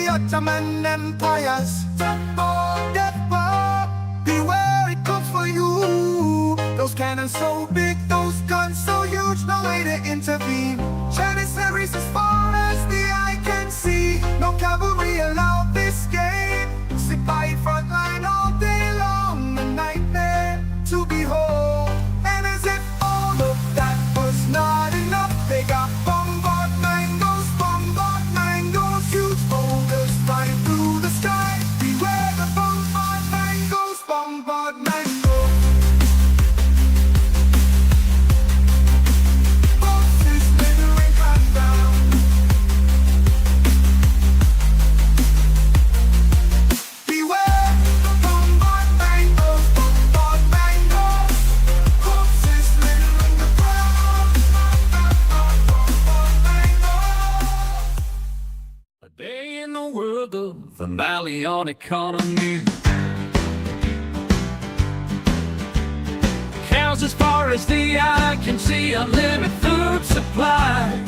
Ottoman empires. Oh, death war, beware it comes for you. Those cannons so big, those guns so huge, no way to intervene. Janissaries as far as the eye can see. No cavalry allowed this game. Sit by front line all day long, a nightmare to behold. And as if all of that was not enough, they got bombard mangoes, huge boulders flying through the sky. Beware the bombard mangoes, bombard mangoes. Boxes littering ground. Beware the bombard mangoes, bombard mangoes. Corpses littering the ground. Bombard mangoes. A day in the world of the valley on economy. Cows as far as the eye can see, unlimited food supply.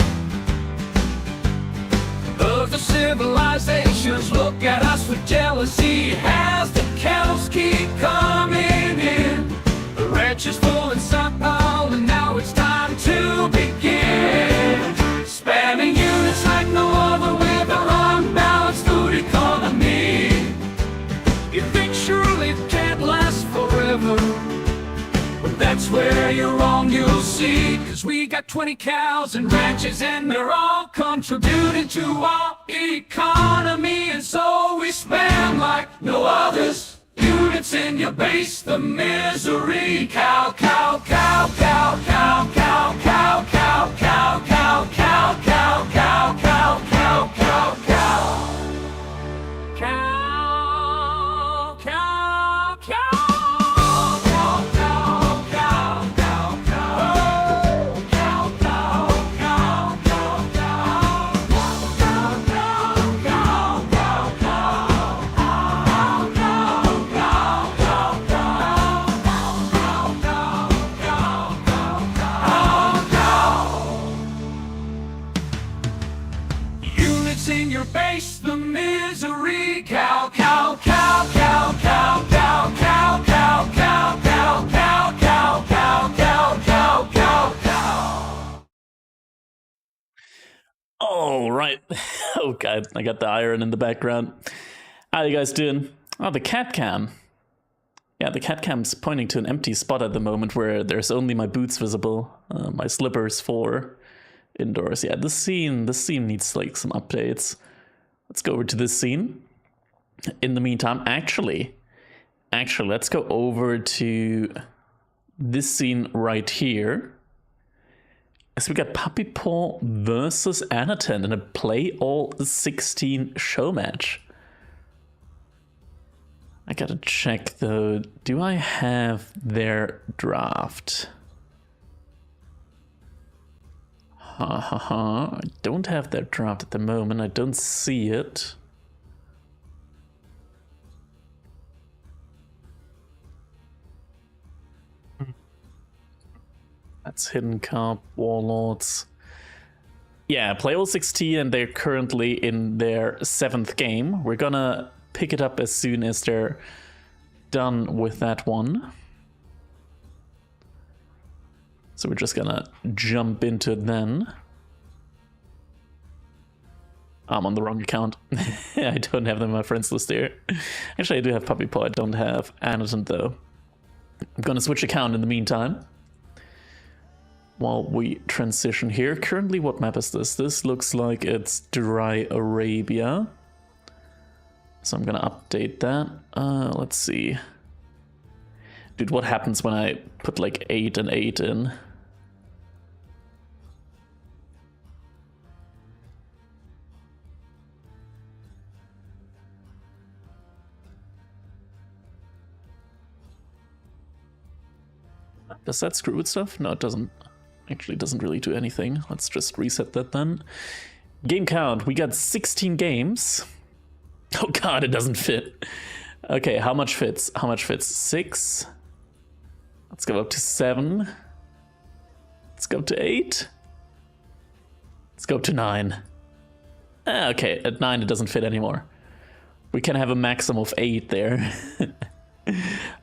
Other civilizations look at us with jealousy as the cows keep coming in. The ranch is full and stockpiled, and now it's time to begin. Spamming units like no other with our unbalanced food economy. You think surely it can't last forever, but that's where you're wrong, you'll see. Cause we got 20 cows and ranches, and they're all contributing to our economy. And so we spam like no others. Units in your base, the misery. Cow, cow, cow, cow, cow, cow, cow, cow, cow, cow, cow, cow, cow, cow, cow, cow, cow. Cow, cow, cow. In your base, the misery. Cow, cow, cow, cow, cow, cow, cow, cow, cow, cow, cow, cow, cow, cow, cow, cow, cow. All right. Oh god, I got the iron in the background. How you guys doing? Oh, the cat cam. Yeah, the cat cam's pointing to an empty spot at the moment where there's only my boots visible, my slippers for indoors. Yeah, this scene needs like some updates. Let's go over to this scene. In the meantime, actually, let's go over to this scene right here. So we got PUPPYPAW versus ANOTAND in a play all 16 show match. I gotta check though, do I have their draft? I don't have that draft at the moment. I don't see it. That's Hidden Cup, Warlords. Yeah, play all 16 and they're currently in their 7th game. We're gonna pick it up as soon as they're done with that one. So we're just gonna jump into it then. I'm on the wrong account. I don't have them on my friends list here. Actually, I do have PUPPYPAW. I don't have ANOTAND though. I'm gonna switch account in the meantime while we transition here. Currently, what map is this? This looks like it's Dry Arabia. So I'm gonna update that. Let's see. Dude, what happens when I put like 8 and 8 in? Does that screw with stuff? No, it doesn't. Actually, it doesn't really do anything. Let's just reset that then. Game count. We got 16 games. Oh god, it doesn't fit. Okay, how much fits? How much fits? 6. Let's go up to 7. Let's go up to 8. Let's go up to 9. Okay, at 9 it doesn't fit anymore. We can have a maximum of 8 there.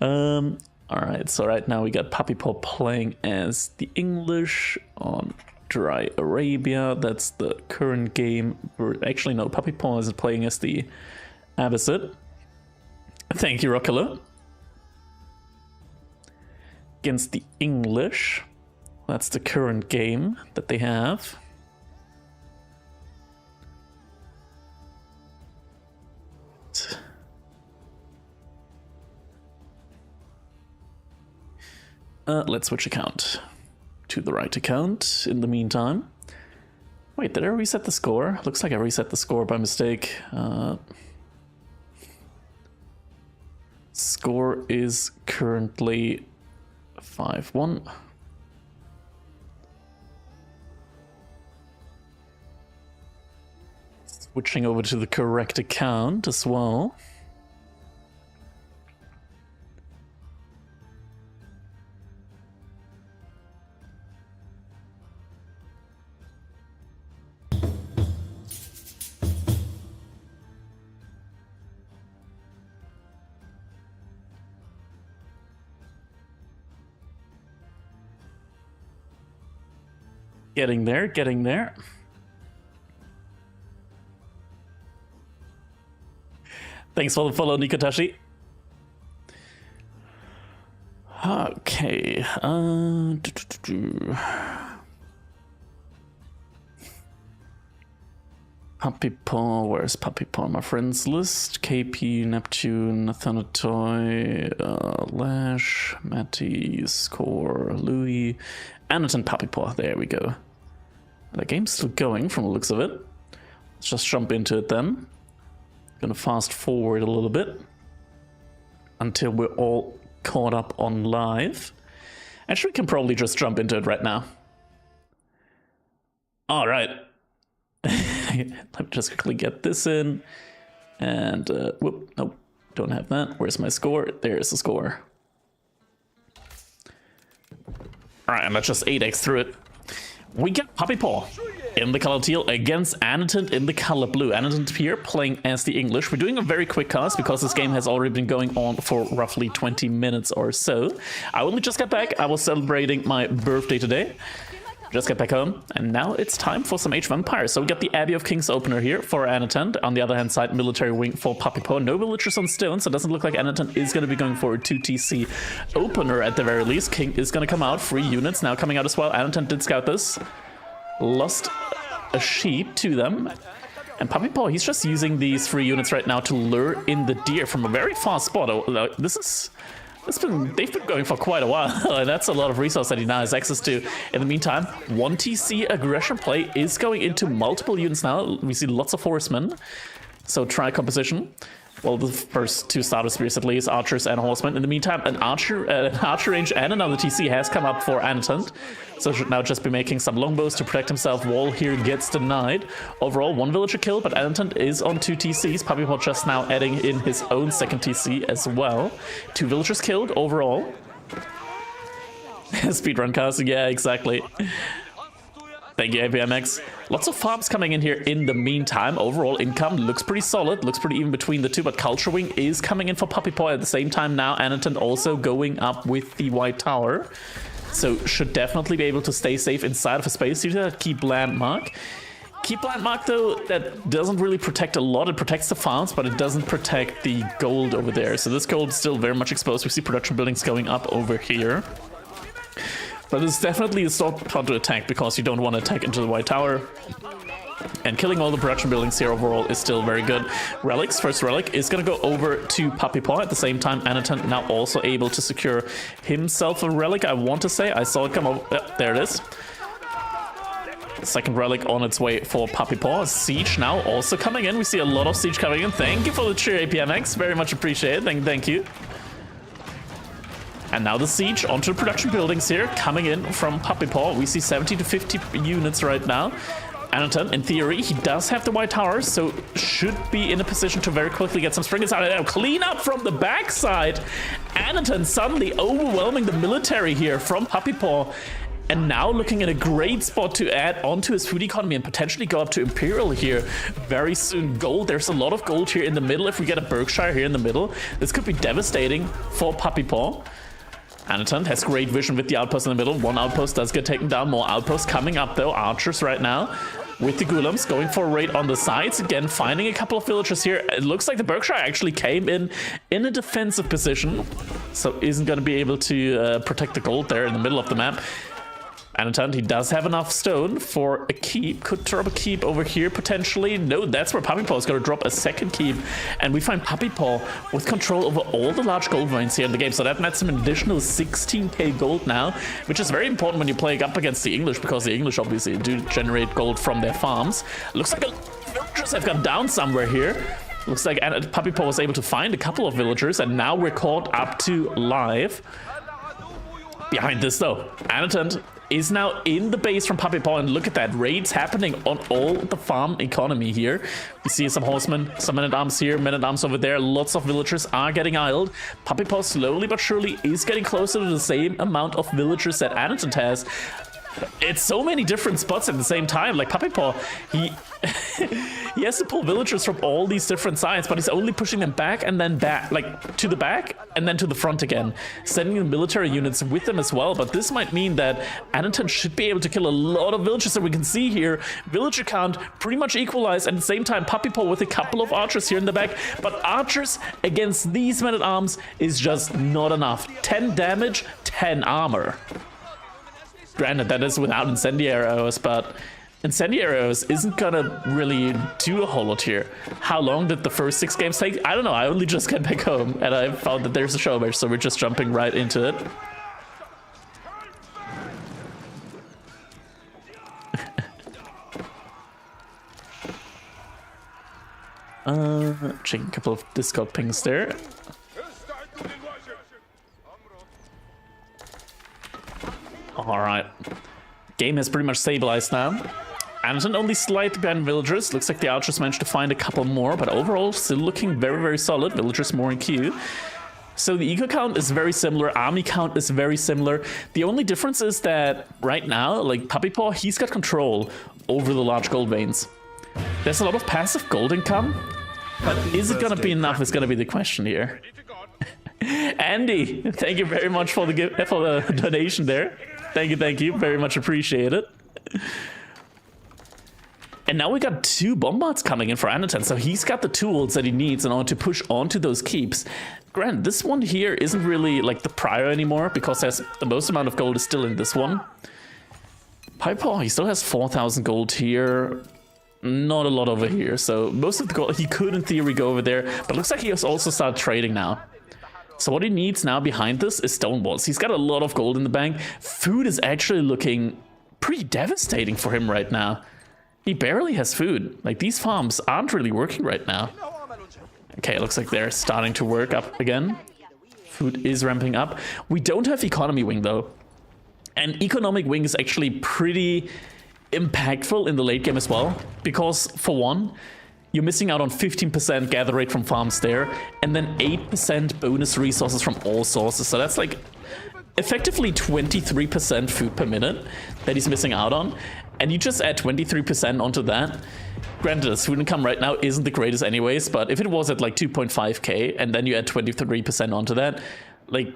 Alright, so right now we got PUPPYPAW playing as the English on Dry Arabia. That's the current game. Actually, no, PUPPYPAW is playing as the Abbasid. Thank you, Rockula. Against the English. That's the current game that they have. Let's switch account to the right account in the meantime. Wait, did I reset the score? Looks like I reset the score by mistake. Score is currently 5-1. Switching over to the correct account as well. Getting there, getting there. Thanks for the follow, Nikotashi. Okay. PUPPYPAW, where's PUPPYPAW on my friends list? KP, Neptune, Athanatoy, Lash, Matty, Score, Louis, ANOTAND, PUPPYPAW. There we go. The game's still going from the looks of it. Let's just jump into it then. Gonna fast forward a little bit until we're all caught up on live. Actually, we can probably just jump into it right now. All right. Let me just quickly get this in. And, whoop, nope, don't have that. Where's my score? There's the score. All right, and let's just 8x through it. We got PUPPYPAW in the color teal against ANOTAND in the color blue. ANOTAND here playing as the English. We're doing a very quick cast because this game has already been going on for roughly 20 minutes or so. I only just got back. I was celebrating my birthday today. Just got back home, and now it's time for some Age of Empires. So we got the Abbey of Kings opener here for ANOTAND. On the other hand side, military wing for PUPPYPAW. No villagers on stone, so it doesn't look like ANOTAND is going to be going for a 2TC opener at the very least. King is going to come out. 3 units now coming out as well. ANOTAND did scout this. Lost a sheep to them. And PUPPYPAW, he's just using these 3 units right now to lure in the deer from a very far spot. They've been going for quite a while. That's a lot of resource that he now has access to. In the meantime, 1TC aggression play is going into multiple units now. We see lots of horsemen. So try composition. Well, the first 2 starter spears at least, archers and horsemen. In the meantime, an archer range and another TC has come up for ANOTAND. So should now just be making some longbows to protect himself. Wall here gets denied. Overall, 1 villager killed, but ANOTAND is on 2 TCs. PUPPYPAW just now adding in his own second TC as well. 2 villagers killed overall. Speedrun casting, yeah, exactly. Thank you, APMX. Lots of farms coming in here in the meantime. Overall income looks pretty solid, looks pretty even between the two, but Culture Wing is coming in for PUPPYPAW at the same time now. ANOTAND also going up with the White Tower. So should definitely be able to stay safe inside of a space. Here's that Keep Landmark. Keep Landmark, though, that doesn't really protect a lot. It protects the farms, but it doesn't protect the gold over there. So this gold is still very much exposed. We see production buildings going up over here. But it's definitely a spot to attack because you don't want to attack into the White Tower. And killing all the production buildings here overall is still very good. Relics, first relic is going to go over to PUPPYPAW. At the same time, ANOTAND now also able to secure himself a relic, I want to say. I saw it come over. There it is. Second relic on its way for PUPPYPAW. Siege now also coming in. We see a lot of siege coming in. Thank you for the cheer, APMX. Very much appreciated. Thank you. And now the siege onto the production buildings here, coming in from PUPPYPAW. We see 70 to 50 units right now. ANOTAND, in theory, he does have the White Tower, so should be in a position to very quickly get some springers out of there. Clean up from the backside. ANOTAND suddenly overwhelming the military here from PUPPYPAW. And now looking at a great spot to add onto his food economy and potentially go up to Imperial here very soon. Gold, there's a lot of gold here in the middle. If we get a Berkshire here in the middle, this could be devastating for PUPPYPAW. ANOTAND has great vision with the outpost in the middle. One outpost does get taken down. More outposts coming up though. Archers right now with the Ghoulems going for a raid on the sides. Again, finding a couple of villagers here. It looks like the Berkshire actually came in a defensive position. So isn't going to be able to protect the gold there in the middle of the map. ANOTAND, he does have enough stone for a keep. Could drop a keep over here potentially. No, that's where PUPPYPAW is going to drop a second keep. And we find PUPPYPAW with control over all the large gold veins here in the game. So that nets him an additional 16k gold now, which is very important when you're playing up against the English, because the English obviously do generate gold from their farms. Looks like villagers have gone down somewhere here. Looks like PUPPYPAW was able to find a couple of villagers, and now we're caught up to live. Behind this though, ANOTAND is now in the base from PUPPYPAW, and look at that, raids happening on all the farm economy here. We see some horsemen, some men-at-arms here, men-at-arms over there. Lots of villagers are getting idled. PUPPYPAW slowly but surely is getting closer to the same amount of villagers that ANOTAND has. It's so many different spots at the same time. Like PUPPYPAW, he has to pull villagers from all these different sides, but he's only pushing them back and then back, like to the back and then to the front again, sending the military units with them as well. But this might mean that ANOTAND should be able to kill a lot of villagers. And we can see here, villager count pretty much equalized. At the same time, PUPPYPAW with a couple of archers here in the back, but archers against these men-at-arms is just not enough. 10 damage, 10 armor. Granted, that is without incendiary arrows, but incendiary arrows isn't gonna really do a whole lot here. How long did the first 6 games take? I don't know. I only just got back home and I found that there's a show match, so we're just jumping right into it. Checking a couple of Discord pings there. Alright. Game has pretty much stabilized now. ANOTAND only slightly behind villagers. Looks like the archers managed to find a couple more, but overall still looking very, very solid. Villagers more in queue. So the eco count is very similar. Army count is very similar. The only difference is that right now, like PUPPYPAW, he's got control over the large gold veins. There's a lot of passive gold income, but is it going to be enough is going to be the question here. Andy, thank you very much for the donation there. Thank you. Very much appreciate it. And now we got 2 bombards coming in for ANOTAND, so he's got the tools that he needs in order to push onto those keeps. Granted, this one here isn't really like the prior anymore, because there's the most amount of gold is still in this one. PUPPYPAW, he still has 4,000 gold here. Not a lot over here, so most of the gold, he could in theory go over there, but looks like he has also started trading now. So what he needs now behind this is stone walls. He's got a lot of gold in the bank. Food is actually looking pretty devastating for him right now. He barely has food. Like, these farms aren't really working right now. Okay, it looks like they're starting to work up again. Food is ramping up. We don't have economy wing though. And economic wing is actually pretty impactful in the late game as well. Because for one, you're missing out on 15% gather rate from farms there, and then 8% bonus resources from all sources. So that's like effectively 23% food per minute that he's missing out on. And you just add 23% onto that. Granted, his food income right now isn't the greatest anyways, but if it was at like 2.5k and then you add 23% onto that, like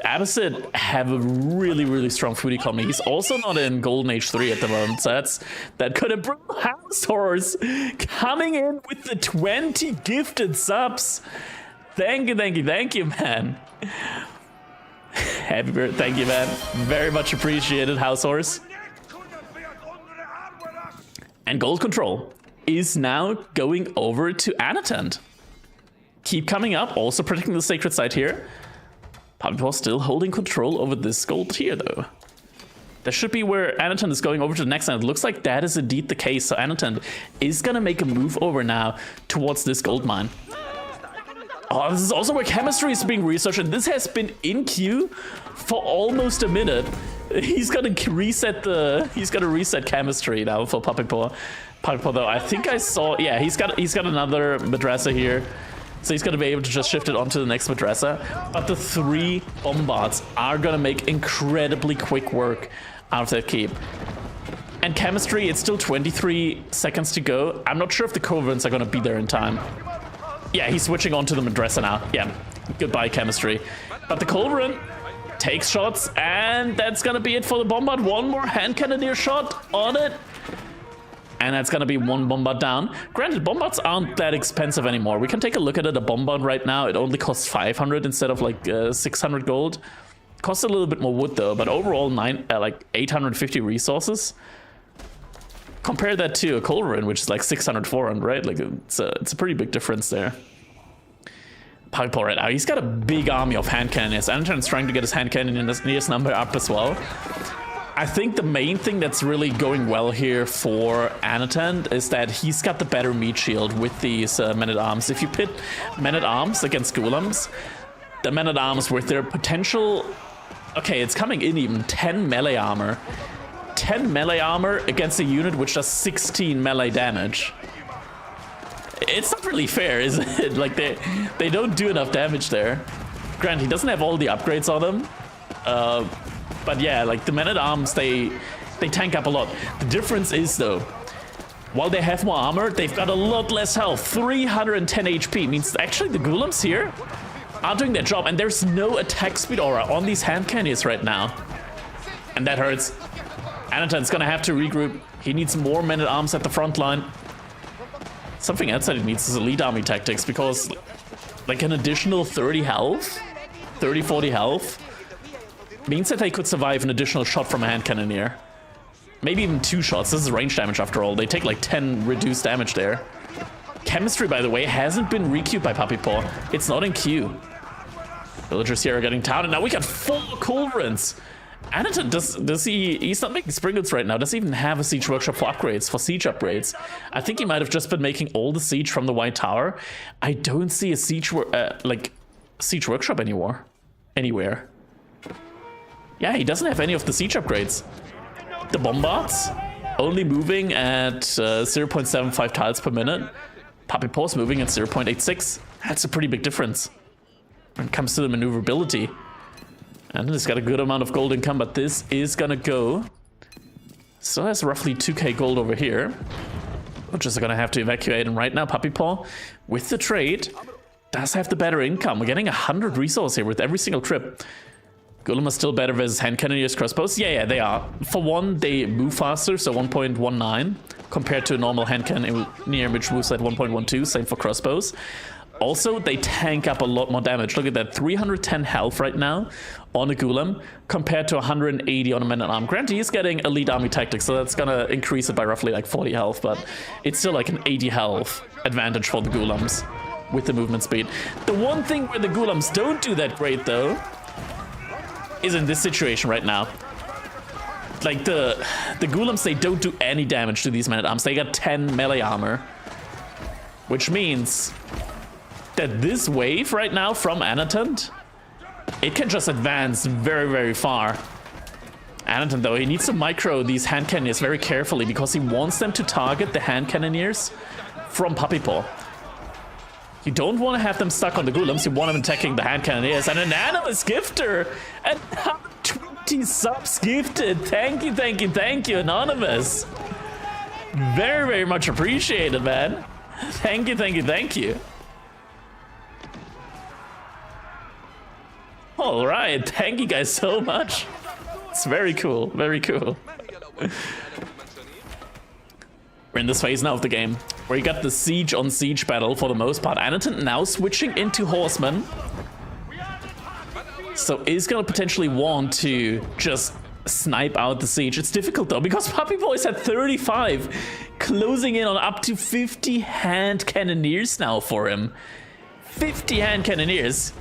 Abbasid have a really, really strong food economy. He's also not in Golden Age 3 at the moment, so that could have brought House Horse coming in with the 20 gifted subs. Thank you, man. Happy birthday, thank you, man. Very much appreciated, House Horse. And gold control is now going over to ANOTAND. Keep coming up, also protecting the sacred site here. PUPPYPAW still holding control over this gold here, though. That should be where ANOTAND is going over to the next end. It looks like that is indeed the case. So ANOTAND is going to make a move over now towards this gold mine. Oh, this is also where chemistry is being researched, and this has been in queue for almost a minute. He's gonna reset chemistry now for PUPPYPAW. PUPPYPAW though, I think I saw, yeah, he's got another madrasa here. So he's gonna be able to just shift it onto the next madrasa. But the 3 bombards are gonna make incredibly quick work out of that keep. And chemistry, it's still 23 seconds to go. I'm not sure if the culverins are going to be there in time. Yeah, he's switching on to the Madrasa now. Yeah, goodbye chemistry. But the culverin takes shots, and that's going to be it for the bombard. One more hand cannoneer shot on it. And that's going to be one bombard down. Granted, bombards aren't that expensive anymore. We can take a look at it. A bombard right now, it only costs 500 instead of like 600 gold. Costs a little bit more wood though, but overall like 850 resources. Compare that to a culverin, which is like 600, 400, right? Like it's a pretty big difference there. PUPPYPAW right now, he's got a big army of hand cannons. Anotand's trying to get his hand cannoneers number up as well. I think the main thing that's really going well here for Anotand is that he's got the better meat shield with these men-at-arms. If you pit men-at-arms against golems, the men-at-arms with their potential... Okay, it's coming in even 10 melee armor. 10 melee armor against a unit which does 16 melee damage. It's not really fair, is it? Like, they don't do enough damage there. Granted, he doesn't have all the upgrades on them. But yeah, like, the men-at-arms, they tank up a lot. The difference is, though, while they have more armor, they've got a lot less health. 310 HP means actually the golems here are doing their job, and there's no attack speed aura on these hand cannoneers right now. And that hurts. Anotand's gonna have to regroup. He needs more men-at-arms at the front line. Something else that he needs is elite army tactics, because like an additional 30 health, 30, 40 health, means that they could survive an additional shot from a hand cannoneer. Maybe even 2 shots. This is range damage after all. They take like 10 reduced damage there. Chemistry, by the way, hasn't been re-queued by PUPPYPAW. It's not in queue. Villagers here are getting down, and now we got 4 culverins. Anotand, he's not making Springlets right now. Does he even have a siege workshop for upgrades, for siege upgrades? I think he might have just been making all the siege from the White Tower. I don't see a siege workshop anymore. Anywhere. Yeah, he doesn't have any of the siege upgrades. The bombards only moving at 0.75 tiles per minute. PUPPYPAW's moving at 0.86. That's a pretty big difference when it comes to the maneuverability. And it's got a good amount of gold income, but this is gonna go. Still has roughly 2k gold over here, which is gonna have to evacuate. And right now, PUPPYPAW, with the trade, does have the better income. We're getting 100 resource here with every single trip. Golem is still better versus hand cannoneers, crossbows. Yeah, they are. For one, they move faster, so 1.19 compared to a normal hand cannoneer, which moves at 1.12. Same for crossbows. Also, they tank up a lot more damage. Look at that, 310 health right now on a golem compared to 180 on a man-at-arm. Granted, he's getting elite army tactics, so that's gonna increase it by roughly like 40 health, but it's still like an 80 health advantage for the golems with the movement speed. The one thing where the golems don't do that great, though, is in this situation right now. Like, the golems, they don't do any damage to these men-at-arms. They got 10 melee armor, which means that this wave right now from Anotand, it can just advance very, very far. Anotand, though, he needs to micro these hand cannoneers very carefully because he wants them to target the hand cannoneers from PUPPYPAW. You don't want to have them stuck on the golems, you want them attacking the hand cannoneers. And an anonymous gifter! And 20 subs gifted! Thank you, thank you, thank you, Anonymous! Very, very much appreciated, man. Thank you, thank you, thank you. All right, thank you guys so much. It's very cool, very cool. We're in this phase now of the game where you got the siege on siege battle for the most part. Anotand now switching into horsemen. So is gonna potentially want to just snipe out the siege. It's difficult though because PUPPYPAW is at 35, closing in on up to 50 hand cannoneers now for him. 50 hand cannoneers.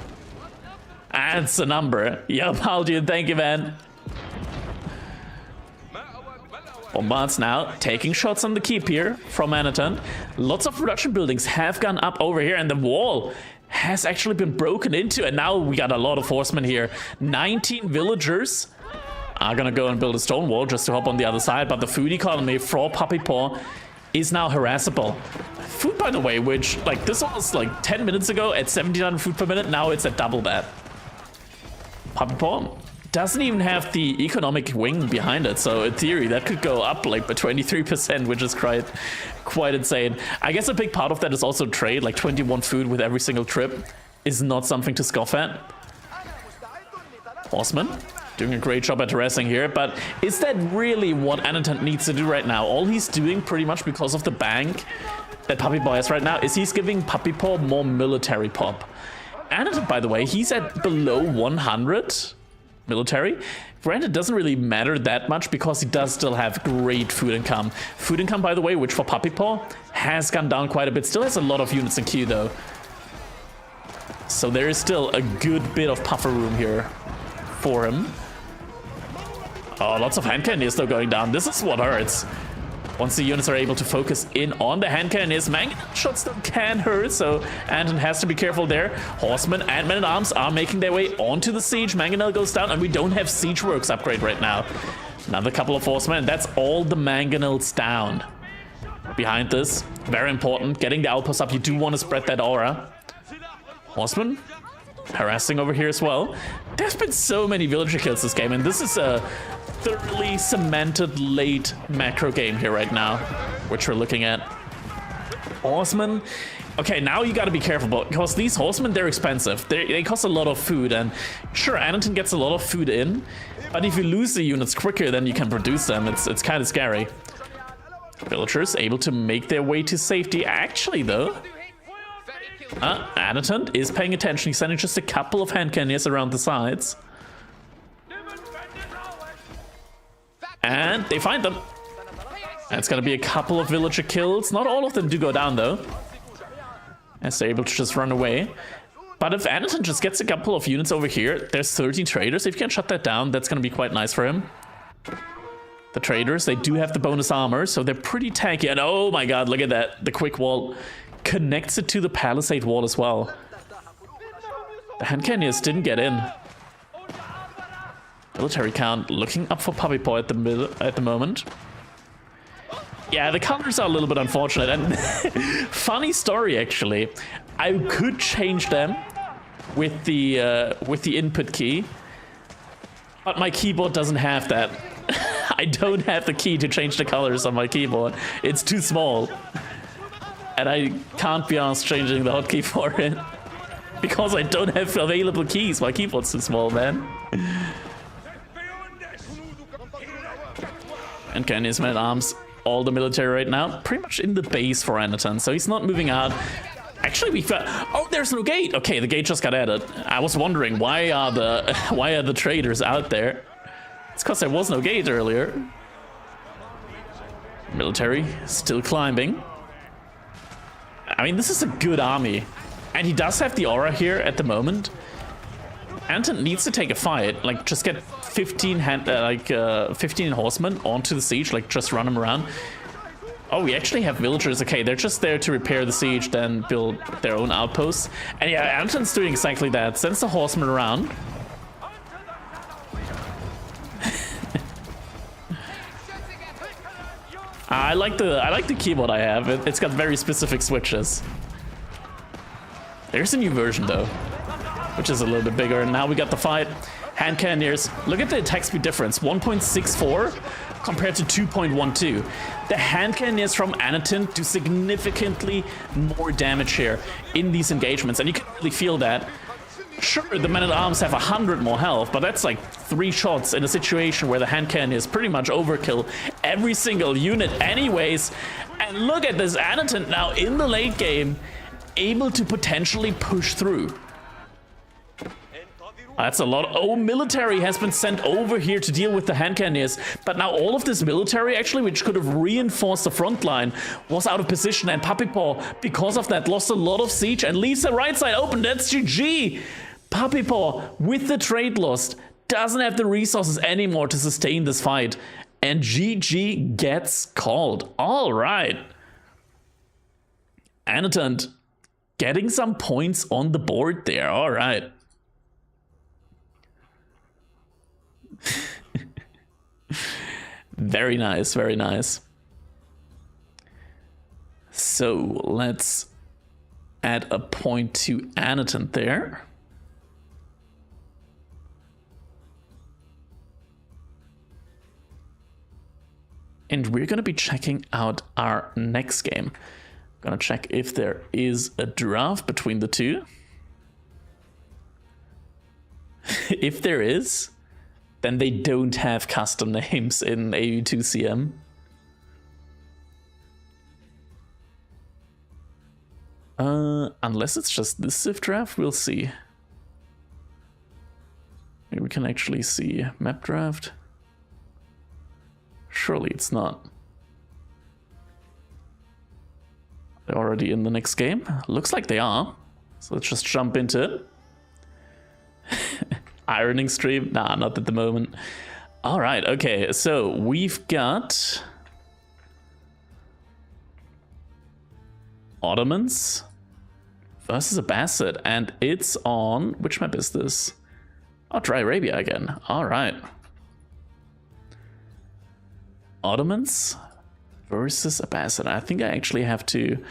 That's a number. Yup, Haldian, thank you, man. Bombards now taking shots on the keep here from Anotand. Lots of production buildings have gone up over here, and the wall has actually been broken into, and now we got a lot of horsemen here. 19 villagers are gonna go and build a stone wall just to hop on the other side, but the food economy for PUPPYPAW is now harassable. Food, by the way, which, like, this was like 10 minutes ago at 1,700 food per minute, now it's at double that. PUPPYPAW doesn't even have the economic wing behind it, so in theory that could go up like by 23%, which is quite insane. I guess a big part of that is also trade, like 21 food with every single trip is not something to scoff at. Horseman doing a great job at harassing here, but is that really what ANOTAND needs to do right now? All he's doing pretty much because of the bank that PUPPYPAW has right now is he's giving PUPPYPAW more military pop. ANOTAND, by the way, he's at below 100 military. Granted, it doesn't really matter that much because he does still have great food income. Food income, by the way, which for PUPPYPAW has gone down quite a bit. Still has a lot of units in queue, though. So there is still a good bit of puffer room here for him. Oh, lots of hand cannoneers though going down. This is what hurts. Once the units are able to focus in on the hand cannoneers, mangonel shots still can hurt, so ANOTAND has to be careful there. Horsemen and men-at-arms are making their way onto the siege. Mangonel goes down, and we don't have siege works upgrade right now. Another couple of horsemen, that's all the mangonels down. Behind this, very important, getting the outpost up. You do want to spread that aura. Horsemen harassing over here as well. There's been so many villager kills this game, and this is a thoroughly cemented late macro game here right now, which we're looking at. Horsemen. Okay, now you gotta be careful because these horsemen, they're expensive. They cost a lot of food, and sure, ANOTAND gets a lot of food in, but if you lose the units quicker than you can produce them, it's kind of scary. Villagers able to make their way to safety. Actually, though, ANOTAND is paying attention. He's sending just a couple of hand cannoneers around the sides. And they find them. That's gonna be a couple of villager kills. Not all of them do go down, though, as they're able to just run away. But if ANOTAND just gets a couple of units over here, there's 13 traders. If you can shut that down, that's gonna be quite nice for him. The traders, they do have the bonus armor, so they're pretty tanky. And oh my god, look at that. The quick wall connects it to the palisade wall as well. The hand cannoneers didn't get in. Military count looking up for PUPPYPAW at the moment. Yeah, the colors are a little bit unfortunate, and funny story actually. I could change them with the input key, but my keyboard doesn't have that. I don't have the key to change the colors on my keyboard. It's too small, and I can't be asked changing the hotkey for it because I don't have available keys. My keyboard's too small, man. And Kenny's men-at-arms, all the military right now, pretty much in the base for ANOTAND, so he's not moving out. Actually, we found... Oh, there's no gate! Okay, the gate just got added. I was wondering, why are the traders out there? It's because there was no gate earlier. Military, still climbing. I mean, this is a good army. And he does have the aura here at the moment. ANOTAND needs to take a fight, like just get 15 horsemen onto the siege, like just run them around. Oh, we actually have villagers. Okay, they're just there to repair the siege, then build their own outposts. And yeah, ANOTAND's doing exactly that. Sends the horsemen around. I like the keyboard I have. It's got very specific switches. There's a new version though, which is a little bit bigger. And now we got the fight. Hand cannoneers. Look at the attack speed difference. 1.64 compared to 2.12. The hand cannoneers from ANOTAND do significantly more damage here in these engagements, and you can really feel that. Sure, the men-at-arms have 100 more health, but that's like 3 shots in a situation where the hand cannoneers pretty much overkill every single unit anyways. And look at this, ANOTAND now in the late game, able to potentially push through. That's a lot. Oh, military has been sent over here to deal with the hand cannoneers. But now all of this military, actually, which could have reinforced the front line, was out of position. And PUPPYPAW, because of that, lost a lot of siege and leaves the right side open. That's GG. PUPPYPAW, with the trade lost, doesn't have the resources anymore to sustain this fight. And GG gets called. All right. ANOTAND getting some points on the board there. All right. Very nice, very nice. So let's add a point to ANOTAND there. and we're going to be checking out our next game. Gonna check if there is a draft between the two. If there is, then they don't have custom names in AU2CM. Unless it's just this Civ draft, we'll see. Maybe we can actually see map draft. Surely it's not. They're already in the next game. Looks like they are. So let's just jump into it. Ironing stream? Nah, not at the moment. All right, okay. So we've got Ottomans versus a Basset, and it's on, which map is this? Oh, Dry Arabia again. All right. Ottomans versus a Basset. I think I actually have to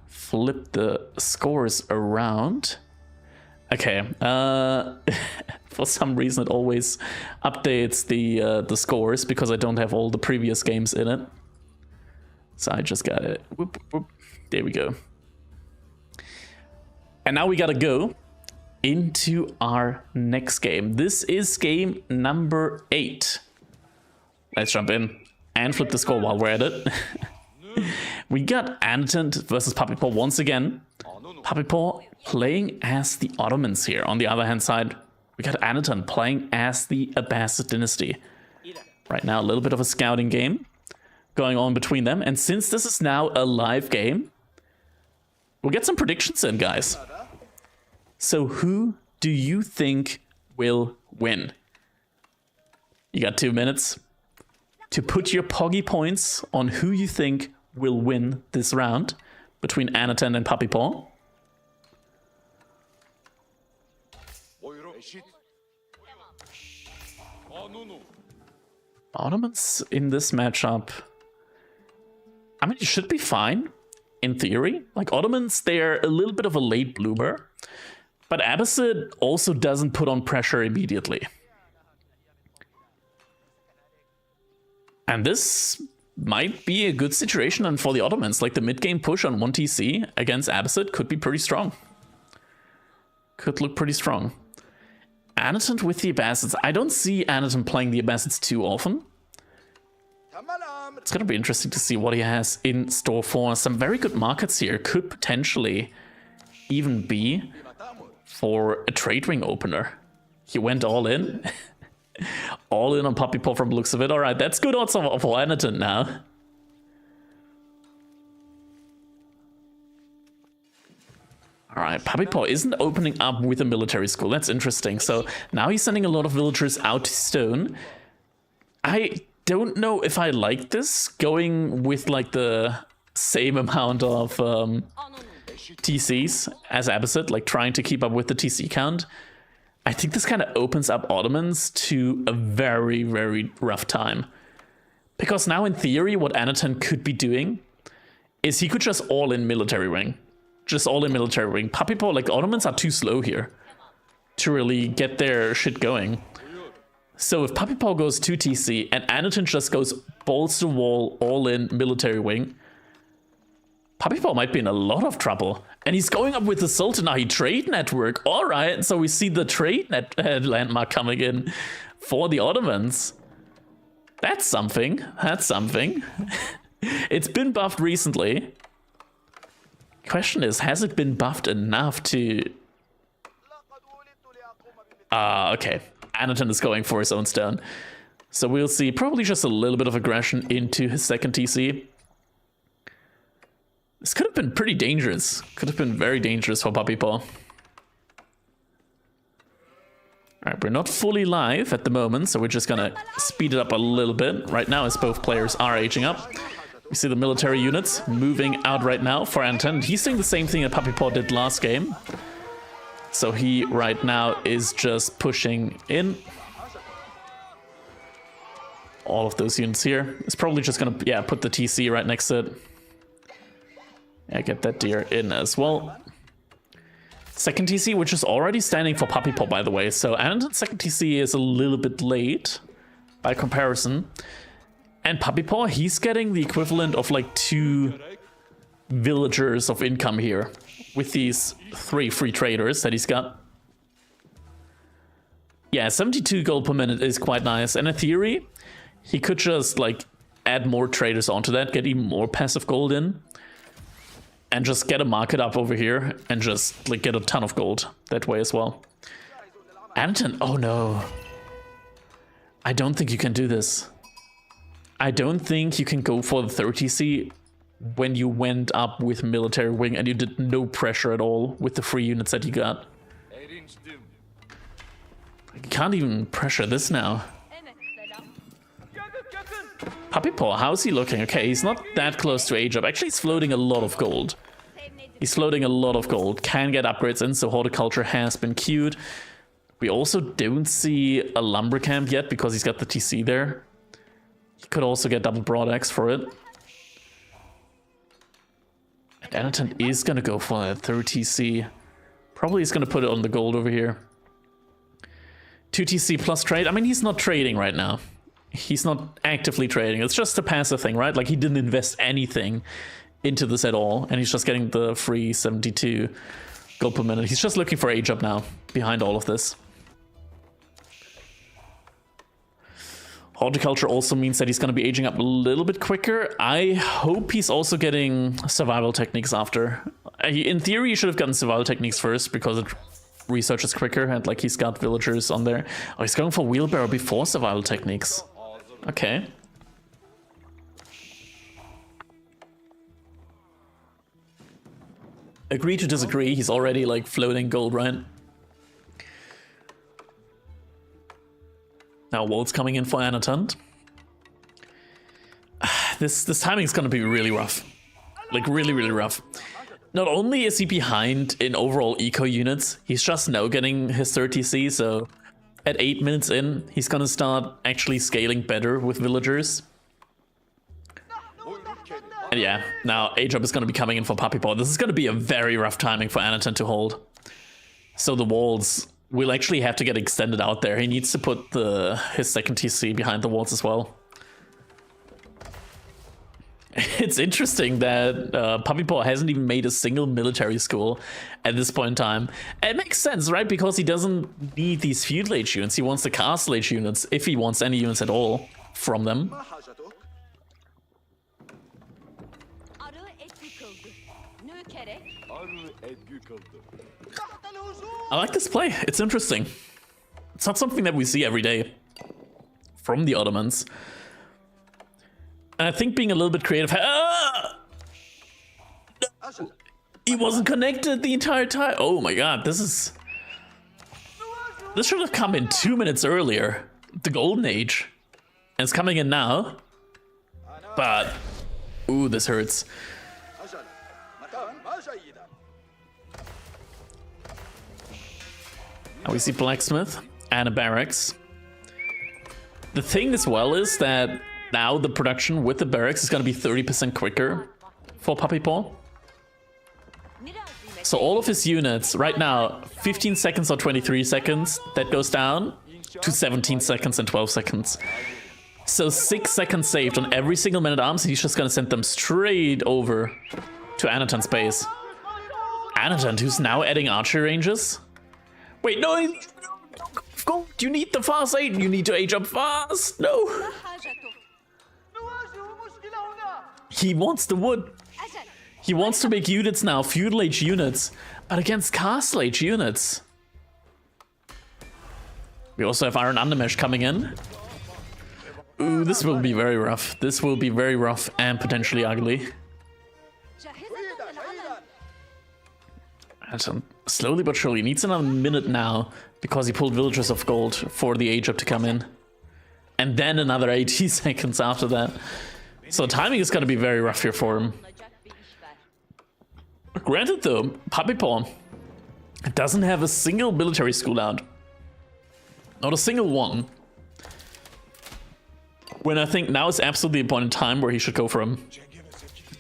flip the scores around. Okay. For some reason, it always updates the scores because I don't have all the previous games in it. So I just got it. Whoop, whoop. There we go. And now we gotta go into our next game. This is game number 8. Let's jump in and flip the score while we're at it. We got ANOTAND versus PUPPYPAW once again. PUPPYPAW playing as the Ottomans here. On the other hand side, we got ANOTAND playing as the Abbasid dynasty. Right now, a little bit of a scouting game going on between them. And since this is now a live game, we'll get some predictions in, guys. So who do you think will win? You got 2 minutes to put your Poggy points on who you think will win this round between ANOTAND and PUPPYPAW. Ottomans in this matchup, I mean, it should be fine in theory. Like, Ottomans, they're a little bit of a late bloomer, but Abbasid also doesn't put on pressure immediately. And this might be a good situation, and for the Ottomans, like the mid-game push on 1 TC against Abbasid could be pretty strong. Could look pretty strong. ANOTAND with the Abbasids. I don't see ANOTAND playing the Abbasids too often. It's going to be interesting to see what he has in store for. Some very good markets here. Could potentially even be for a trade ring opener. He went all in. All in on PUPPYPAW from the looks of it. Alright, that's good odds for ANOTAND now. Alright, PUPPYPAW isn't opening up with a military school. That's interesting. So now he's sending a lot of villagers out to Stone. I don't know if I like this, going with like the same amount of TCs as Abbasid, like trying to keep up with the TC count. I think this kind of opens up Ottomans to a very, very rough time. Because now in theory, what ANOTAND could be doing is he could just all in military wing. Just all in military wing. PUPPYPAW, like the Ottomans are too slow here to really get their shit going. So if PUPPYPAW goes 2 TC and ANOTAND just goes balls to wall, all in military wing, PUPPYPAW might be in a lot of trouble. And he's going up with the Sultanate trade network. All right, so we see the trade landmark coming in for the Ottomans. That's something. That's something. It's been buffed recently. Question is, has it been buffed enough to... okay. ANOTAND is going for his own stone. So we'll see probably just a little bit of aggression into his second TC. This could have been pretty dangerous. Could have been very dangerous for PUPPYPAW. Alright, we're not fully live at the moment, so we're just gonna speed it up a little bit. Right now, as both players are aging up. We see the military units moving out right now for ANOTAND. He's doing the same thing that PUPPYPAW did last game. So he, right now, is just pushing in. All of those units here. It's probably just gonna, yeah, put the TC right next to it. Yeah, get that deer in as well. Second TC, which is already standing for PUPPYPAW, by the way. So ANOTAND's second TC is a little bit late by comparison. And PUPPYPAW, he's getting the equivalent of like 2 villagers of income here with these 3 free traders that he's got. Yeah, 72 gold per minute is quite nice. And in theory, he could just like add more traders onto that, get even more passive gold in, and just get a market up over here and just like get a ton of gold that way as well. Anton, oh no. I don't think you can do this. I don't think you can go for the 30C when you went up with military wing and you did no pressure at all with the free units that you got. You can't even pressure this now. PUPPYPAW, how's he looking? Okay, he's not that close to age up. Actually, he's floating a lot of gold. He's floating a lot of gold. Can get upgrades in, so horticulture has been queued. We also don't see a lumber camp yet because he's got the TC there. He could also get double broadaxe for it. And ANOTAND is gonna go for a 3rd TC. Probably he's gonna put it on the gold over here. 2 TC plus trade. I mean, he's not trading right now. He's not actively trading. It's just a passive thing, right? Like, he didn't invest anything into this at all, and he's just getting the free 72 gold per minute. He's just looking for age up now behind all of this. Horticulture also means that he's going to be aging up a little bit quicker. I hope he's also getting survival techniques after. In theory, he should have gotten survival techniques first because it researches quicker, and like he's got villagers on there. Oh, he's going for wheelbarrow before survival techniques. Okay. Agree to disagree. He's already like floating gold, right? Now Walt's coming in for ANOTAND. This timing is going to be really rough. Like really, really rough. Not only is he behind in overall eco units, he's just now getting his 30C, so at 8 minutes in, he's gonna start actually scaling better with villagers. And yeah, now A-Job is gonna be coming in for PUPPYPAW. This is gonna be a very rough timing for ANOTAND to hold. So the walls will actually have to get extended out there. He needs to put his 2nd TC behind the walls as well. It's interesting that PUPPYPAW hasn't even made a single military school at this point in time. It makes sense, right? Because he doesn't need these feudal age units. He wants the castle age units, if he wants any units at all from them. I like this play. It's interesting. It's not something that we see every day from the Ottomans. And I think being a little bit creative... He wasn't connected the entire time. Oh my god, this should have come in 2 minutes earlier. The Golden Age. And it's coming in now. But... Ooh, this hurts. Now we see blacksmith and a barracks. The thing as well is that now the production with the barracks is going to be 30% quicker for PUPPYPAW. So all of his units right now, 15 seconds or 23 seconds, that goes down to 17 seconds and 12 seconds. So 6 seconds saved on every single man-at-arms, and he's just going to send them straight over to ANOTAND's base. ANOTAND, who's now adding archery ranges. Wait, no, go. You need the fast aid. You need to age up fast. No. He wants the wood. He wants to make units now, feudal age units, but against castle age units. We also have Iron Undermesh coming in. Ooh, this will be very rough. This will be very rough and potentially ugly. And slowly but surely, needs another minute now because he pulled villagers of gold for the age up to come in. And then another 80 seconds after that. So timing is going to be very rough here for him. Granted though, PUPPYPAW doesn't have a single military school out. Not a single one. When I think now is absolutely the point in time where he should go for him.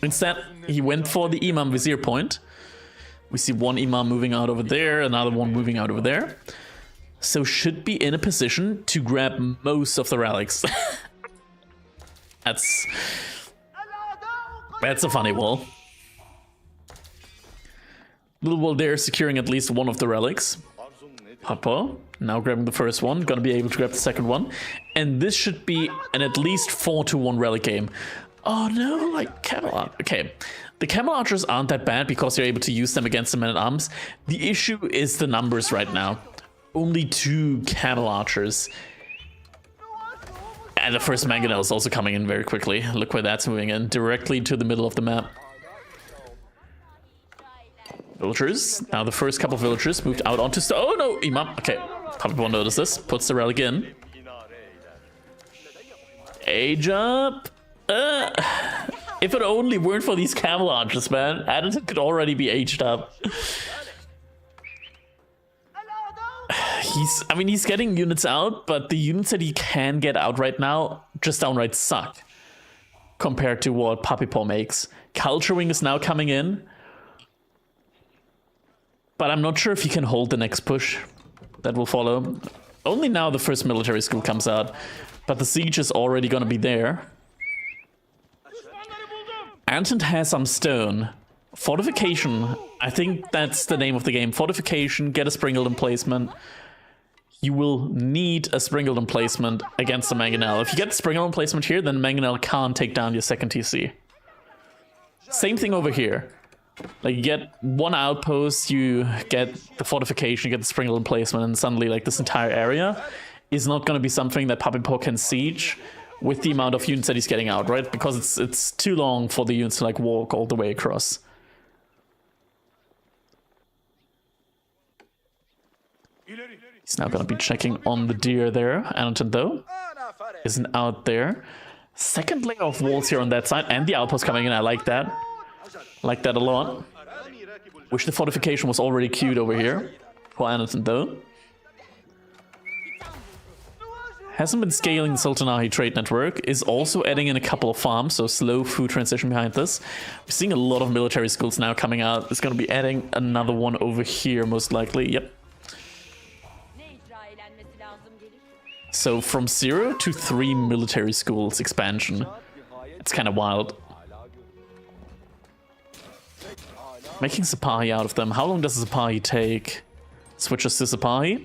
Instead, he went for the Imam Vizier point. We see one Imam moving out over there, another one moving out over there. So should be in a position to grab most of the relics. That's a funny wall. Little wall there, securing at least one of the relics. PUPPYPAW, now grabbing the first one, gonna be able to grab the second one. And this should be an at least 4-1 relic game. Oh no, like Camel. Okay, the Camel Archers aren't that bad because you're able to use them against the Men-at-Arms. The issue is the numbers right now. Only 2 Camel Archers. And the first Mangonel is also coming in very quickly. Look where that's moving in, directly to the middle of the map. Villagers. Now the first couple of villagers moved out onto... Oh no, Imam. Okay, PUPPYPAW notice this. Puts the relic in. Age up. If it only weren't for these Camel Archers, man. ANOTAND could already be aged up. He's getting units out, but the units that he can get out right now just downright suck. Compared to what PUPPYPAW makes. Culture Wing is now coming in. But I'm not sure if he can hold the next push that will follow. Only now the first military school comes out. But the siege is already gonna be there. ANOTAND has some stone. Fortification, I think that's the name of the game. Fortification, get a springled emplacement. You will need a springled emplacement against the Mangonel. If you get the springled emplacement here, then Mangonel can't take down your second TC. Same thing over here. Like, you get one outpost, you get the fortification, you get the springled emplacement, and suddenly, like, this entire area is not going to be something that PUPPYPAW can siege with the amount of units that he's getting out, right? Because it's too long for the units to, like, walk all the way across. He's now going to be checking on the deer there. ANOTAND, though, isn't out there. Second layer of walls here on that side, and the outpost coming in. I like that. Like that a lot. Wish the fortification was already queued over here for ANOTAND, though. Hasn't been scaling the Sultanahi trade network. Is also adding in a couple of farms, so slow food transition behind this. We're seeing a lot of military schools now coming out. It's going to be adding another one over here, most likely. Yep. So from 0 to 3 military schools expansion. It's kind of wild. Making Sipahi out of them. How long does a Sipahi take? Switches to Sipahi.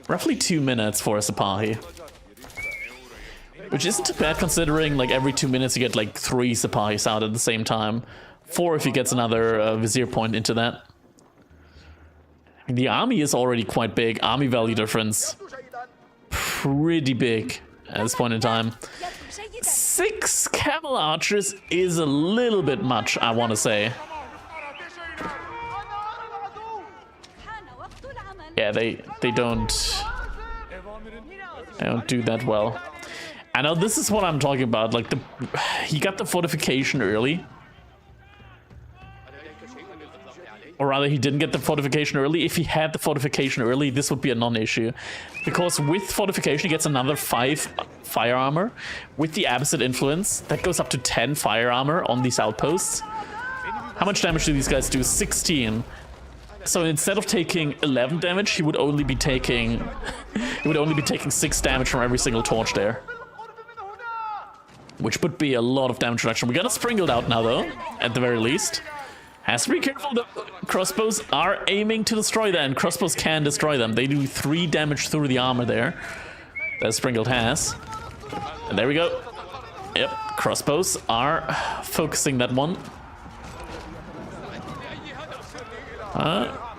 Roughly 2 minutes for a Sipahi. Which isn't too bad considering like every 2 minutes you get like 3 Sipahis out at the same time. 4 if he gets another Vizier point into that. The army is already quite big. Army value difference. Pretty big at this point in time. 6 Camel Archers is a little bit much, I want to say. Yeah, they don't do that well. I know this is what I'm talking about. Like he got the fortification early, or rather, he didn't get the fortification early. If he had the fortification early, this would be a non-issue, because with fortification, he gets another 5 fire armor. With the Abbasid influence, that goes up to 10 fire armor on these outposts. How much damage do these guys do? 16. So instead of taking 11 damage, he would only be taking 6 damage from every single torch there. Which would be a lot of damage reduction. We got a sprinkled out now though, at the very least. Has to be careful, the crossbows are aiming to destroy them, and crossbows can destroy them. They do 3 damage through the armor there. That sprinkled has. And there we go. Yep, crossbows are focusing that one.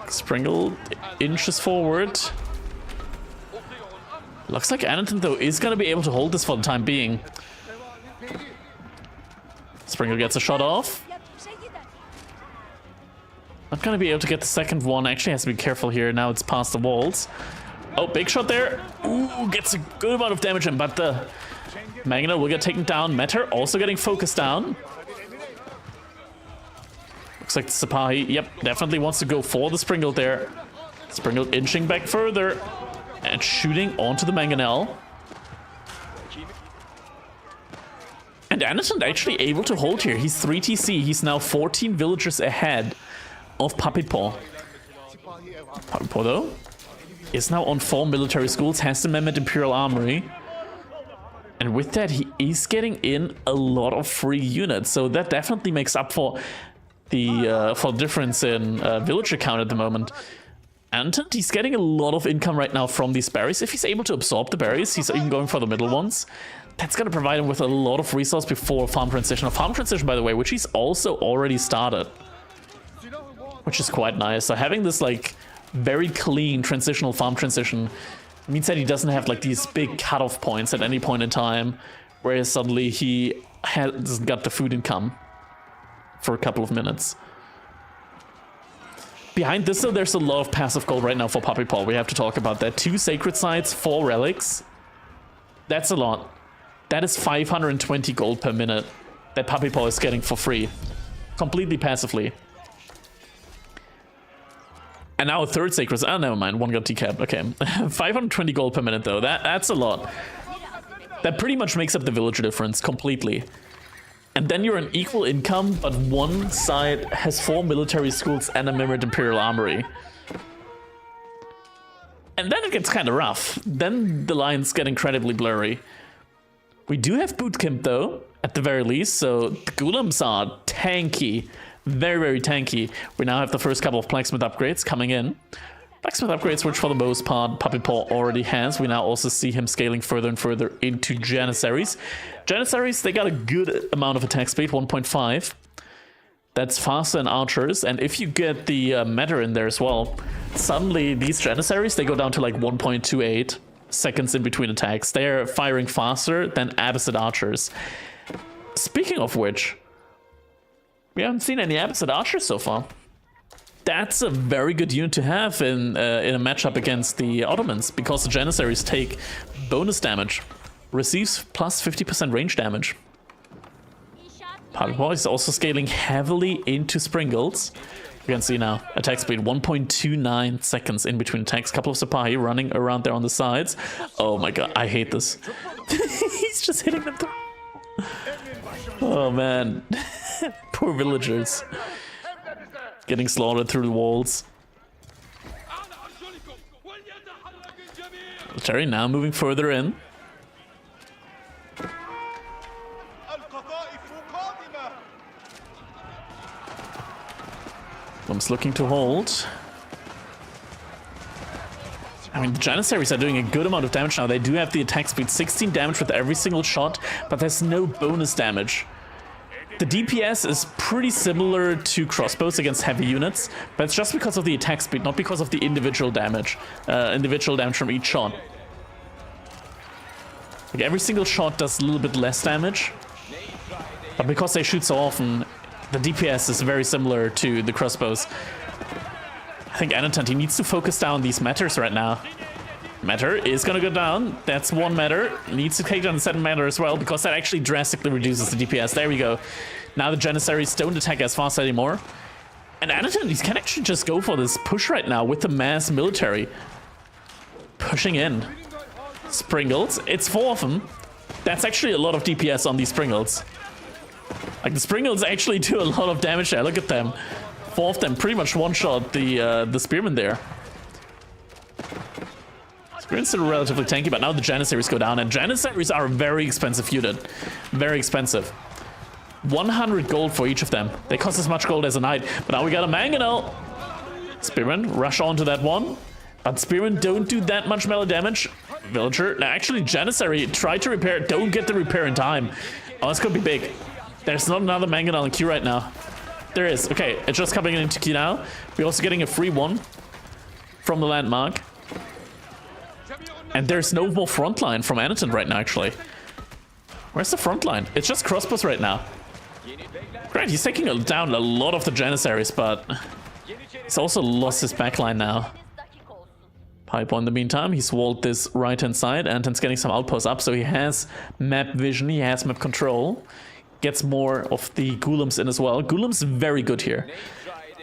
Sprinkled inches forward. Looks like ANOTAND though is gonna be able to hold this for the time being. Sprinkled gets a shot off. Not gonna be able to get the second one. Actually has to be careful here. Now it's past the walls. Oh, big shot there. Ooh, gets a good amount of damage in, but the Mangonel will get taken down. Metter also getting focused down. Looks like the Sipahi, yep, definitely wants to go for the Sprinkled there. Sprinkled inching back further and shooting onto the Mangonel. And ANOTAND actually able to hold here. He's 3 TC. He's now 14 villagers ahead of PUPPYPAW. PUPPYPAW, though, is now on 4 military schools, has the Mehmet Imperial Armory, And with that, he is getting in a lot of free units. So that definitely makes up for the difference in villager count at the moment. Anotand, he's getting a lot of income right now from these berries. If he's able to absorb the berries, he's even going for the middle ones. That's going to provide him with a lot of resource before farm transition. A farm transition, by the way, which he's also already started. Which is quite nice. So having this, like, very clean transitional farm transition means that he doesn't have, like, these big cutoff points at any point in time where suddenly he hasn't got the food income for a couple of minutes. Behind this, though, there's a lot of passive gold right now for PUPPYPAW. We have to talk about that. 2 sacred sites, 4 relics. That's a lot. That is 520 gold per minute that PUPPYPAW is getting for free. Completely passively. And now a 3rd sacred... Oh, never mind. 1 got TCAP. Okay. 520 gold per minute, though. That's a lot. That pretty much makes up the villager difference completely. And then you're an equal income, but one side has 4 military schools and a mirrored imperial armory. And then it gets kind of rough. Then the lines get incredibly blurry. We do have bootcamp, though, at the very least, so the golems are tanky. Very, very tanky. We now have the first couple of blacksmith upgrades coming in. Blacksmith upgrades, which for the most part PUPPYPAW already has. We now also see him scaling further and further into Janissaries. Janissaries, they got a good amount of attack speed, 1.5. That's faster than archers, and if you get the matter in there as well, suddenly these Janissaries, they go down to like 1.28 seconds in between attacks. They're firing faster than Abbasid archers. Speaking of which, we haven't seen any Abbasid archers so far. That's a very good unit to have in a matchup against the Ottomans, because the Janissaries take bonus damage, receives plus 50% range damage. PUPPYPAW is also scaling heavily into Springles. You can see now, attack speed 1.29 seconds in between attacks. Couple of Sipahi running around there on the sides. Oh my god, I hate this. He's just hitting them through. Oh man. Poor villagers. Getting slaughtered through the walls. Terry now moving further in. Lum's looking to hold. I mean, the Janissaries are doing a good amount of damage now. They do have the attack speed, 16 damage with every single shot, but there's no bonus damage. The DPS is pretty similar to crossbows against heavy units, but it's just because of the attack speed, not because of the individual damage from each shot. Like every single shot does a little bit less damage, but because they shoot so often, the DPS is very similar to the crossbows. I think Anotand, he needs to focus down these matters right now. Matter is gonna go down. That's 1 matter. Needs to take down the 2nd matter as well, because that actually drastically reduces the DPS. There we go. Now the Janissaries don't attack as fast anymore. And Anotand, he can actually just go for this push right now with the mass military. Pushing in. Springles. It's 4 of them. That's actually a lot of DPS on these Springles. Like, the Springles actually do a lot of damage there. Look at them. 4 of them pretty much one-shot the Spearman there. Spearman's still relatively tanky, but now the Janissaries go down, and Janissaries are a very expensive unit. Very expensive. 100 gold for each of them. They cost as much gold as a knight, but now we got a Mangonel. Spearman, rush onto that one. But Spearman don't do that much melee damage. Villager, now actually Janissary, try to repair, don't get the repair in time. Oh, this could be big. There's not another Mangonel in queue right now. There is. Okay, it's just coming into queue now. We're also getting a free one from the landmark. And there's no more frontline from Anotand right now, actually. Where's the frontline? It's just crossbows right now. Great, he's taking down a lot of the Janissaries, but he's also lost his backline now. PUPPYPAW in the meantime, he's walled this right-hand side. Anotand's getting some outposts up, so he has map vision, he has map control. Gets more of the golems in as well. Golems very good here.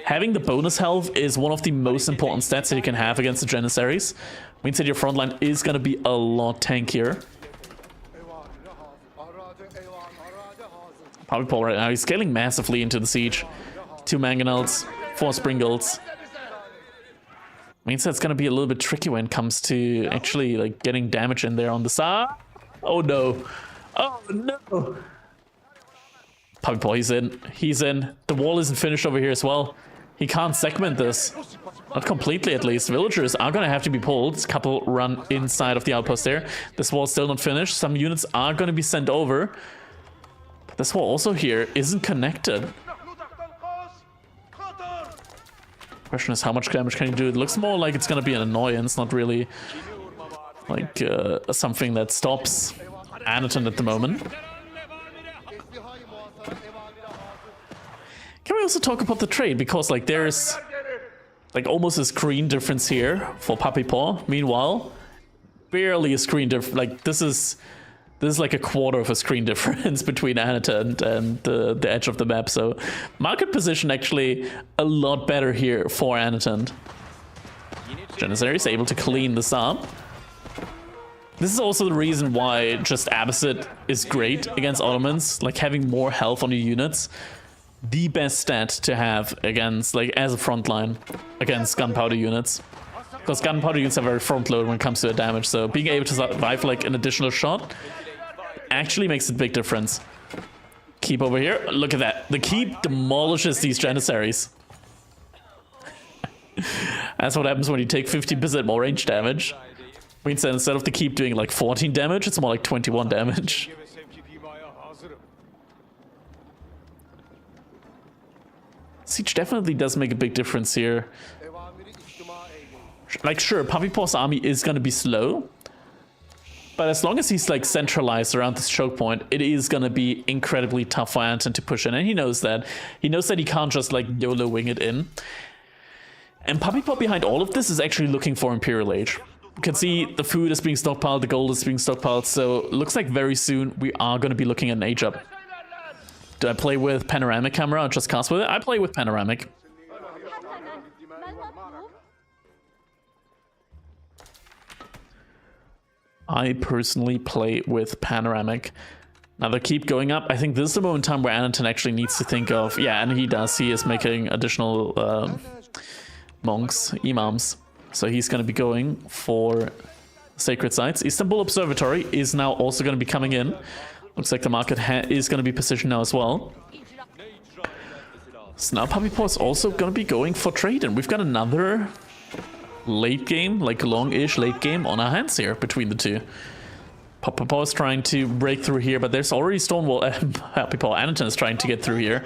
Having the bonus health is one of the most important stats that you can have against the Janissaries. Means that your frontline is going to be a lot tankier. PUPPYPAW right now, he's scaling massively into the siege. 2 Mangonels, 4 Springles. Means that's going to be a little bit tricky when it comes to actually like getting damage in there on the side. Oh no. Oh no! PUPPYPAW, he's in. He's in. The wall isn't finished over here as well. He can't segment this. Not completely, at least. Villagers are gonna have to be pulled. A couple run inside of the outpost there. This wall's still not finished. Some units are gonna be sent over. But this wall also here isn't connected. Question is, how much damage can you do? It looks more like it's gonna be an annoyance, not really like something that stops ANOTAND at the moment. Can we also talk about the trade? Because like there's like almost a screen difference here for PUPPYPAW. Meanwhile, barely a screen difference. Like this is like a quarter of a screen difference between ANOTAND and the edge of the map. So market position actually a lot better here for ANOTAND. Janissary is able to clean this up. This is also the reason why just Abbasid is great against Ottomans. Like having more health on your units. The best stat to have against, like, as a front line against gunpowder units. Because gunpowder units are very front load when it comes to their damage, so being able to survive, like, an additional shot actually makes a big difference. Keep over here. Look at that. The keep demolishes these Janissaries. That's what happens when you take 50% more range damage. Means that instead of the keep doing, like, 14 damage, it's more like 21 damage. Siege definitely does make a big difference here. Like, sure, PUPPYPAW's army is gonna be slow, but as long as he's like centralized around this choke point, it is gonna be incredibly tough for ANOTAND to push in, and he knows that. He knows that he can't just like YOLO wing it in. And PUPPYPAW behind all of this is actually looking for Imperial Age. You can see the food is being stockpiled, the gold is being stockpiled, so looks like very soon we are gonna be looking at an age up. Do I play with panoramic camera or just cast with it? I play with panoramic. I personally play with panoramic. Now they keep going up. I think this is the moment in time where ANOTAND actually needs to think of... Yeah, and he does. He is making additional monks, imams. So he's going to be going for sacred sites. Istanbul Observatory is now also going to be coming in. Looks like the market is going to be positioned now as well. So now PUPPYPAW is also going to be going for trade, and we've got another late game, like long-ish late game on our hands here between the two. PUPPYPAW is trying to break through here, but there's already Stonewall. PUPPYPAW, ANOTAND is trying to get through here.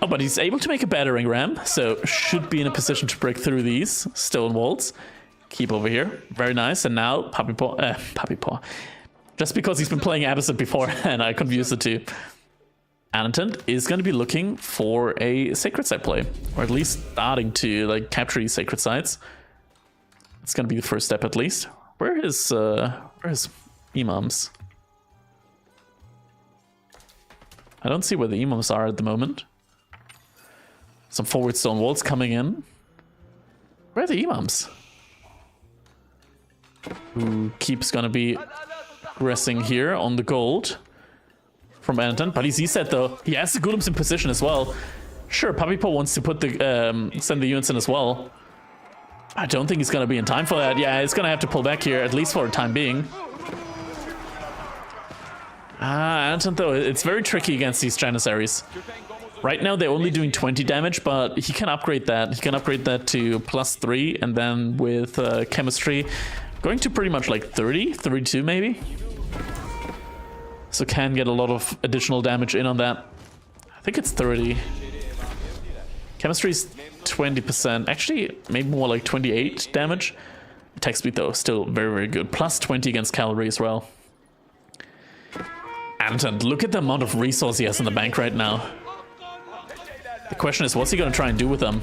Oh, but he's able to make a battering ram, so should be in a position to break through these stone walls. Keep over here. Very nice. And now PUPPYPAW. Just because he's been playing Abbasid before and I confused the two. ANOTAND is going to be looking for a sacred site play. Or at least starting to like capture these sacred sites. It's going to be the first step at least. Where is imams? I don't see where the imams are at the moment. Some forward stone walls coming in. Where are the imams? Who keeps gonna be resting here on the gold from ANOTAND, but he's set though. He has the golems in position as well. Sure, PUPPYPAW wants to put the send the units in as well. I don't think he's gonna be in time for that. Yeah, he's gonna have to pull back here, at least for the time being. ANOTAND though, it's very tricky against these Janissaries. Right now they're only doing 20 damage, but he can upgrade that. He can upgrade that to +3, and then with chemistry, going to pretty much like 30, 32 maybe. So can get a lot of additional damage in on that. I think it's 30. Chemistry's 20%. Actually, maybe more like 28 damage. Attack speed though, still very, very good. +20 against cavalry as well. ANOTAND, look at the amount of resource he has in the bank right now. The question is, what's he going to try and do with them?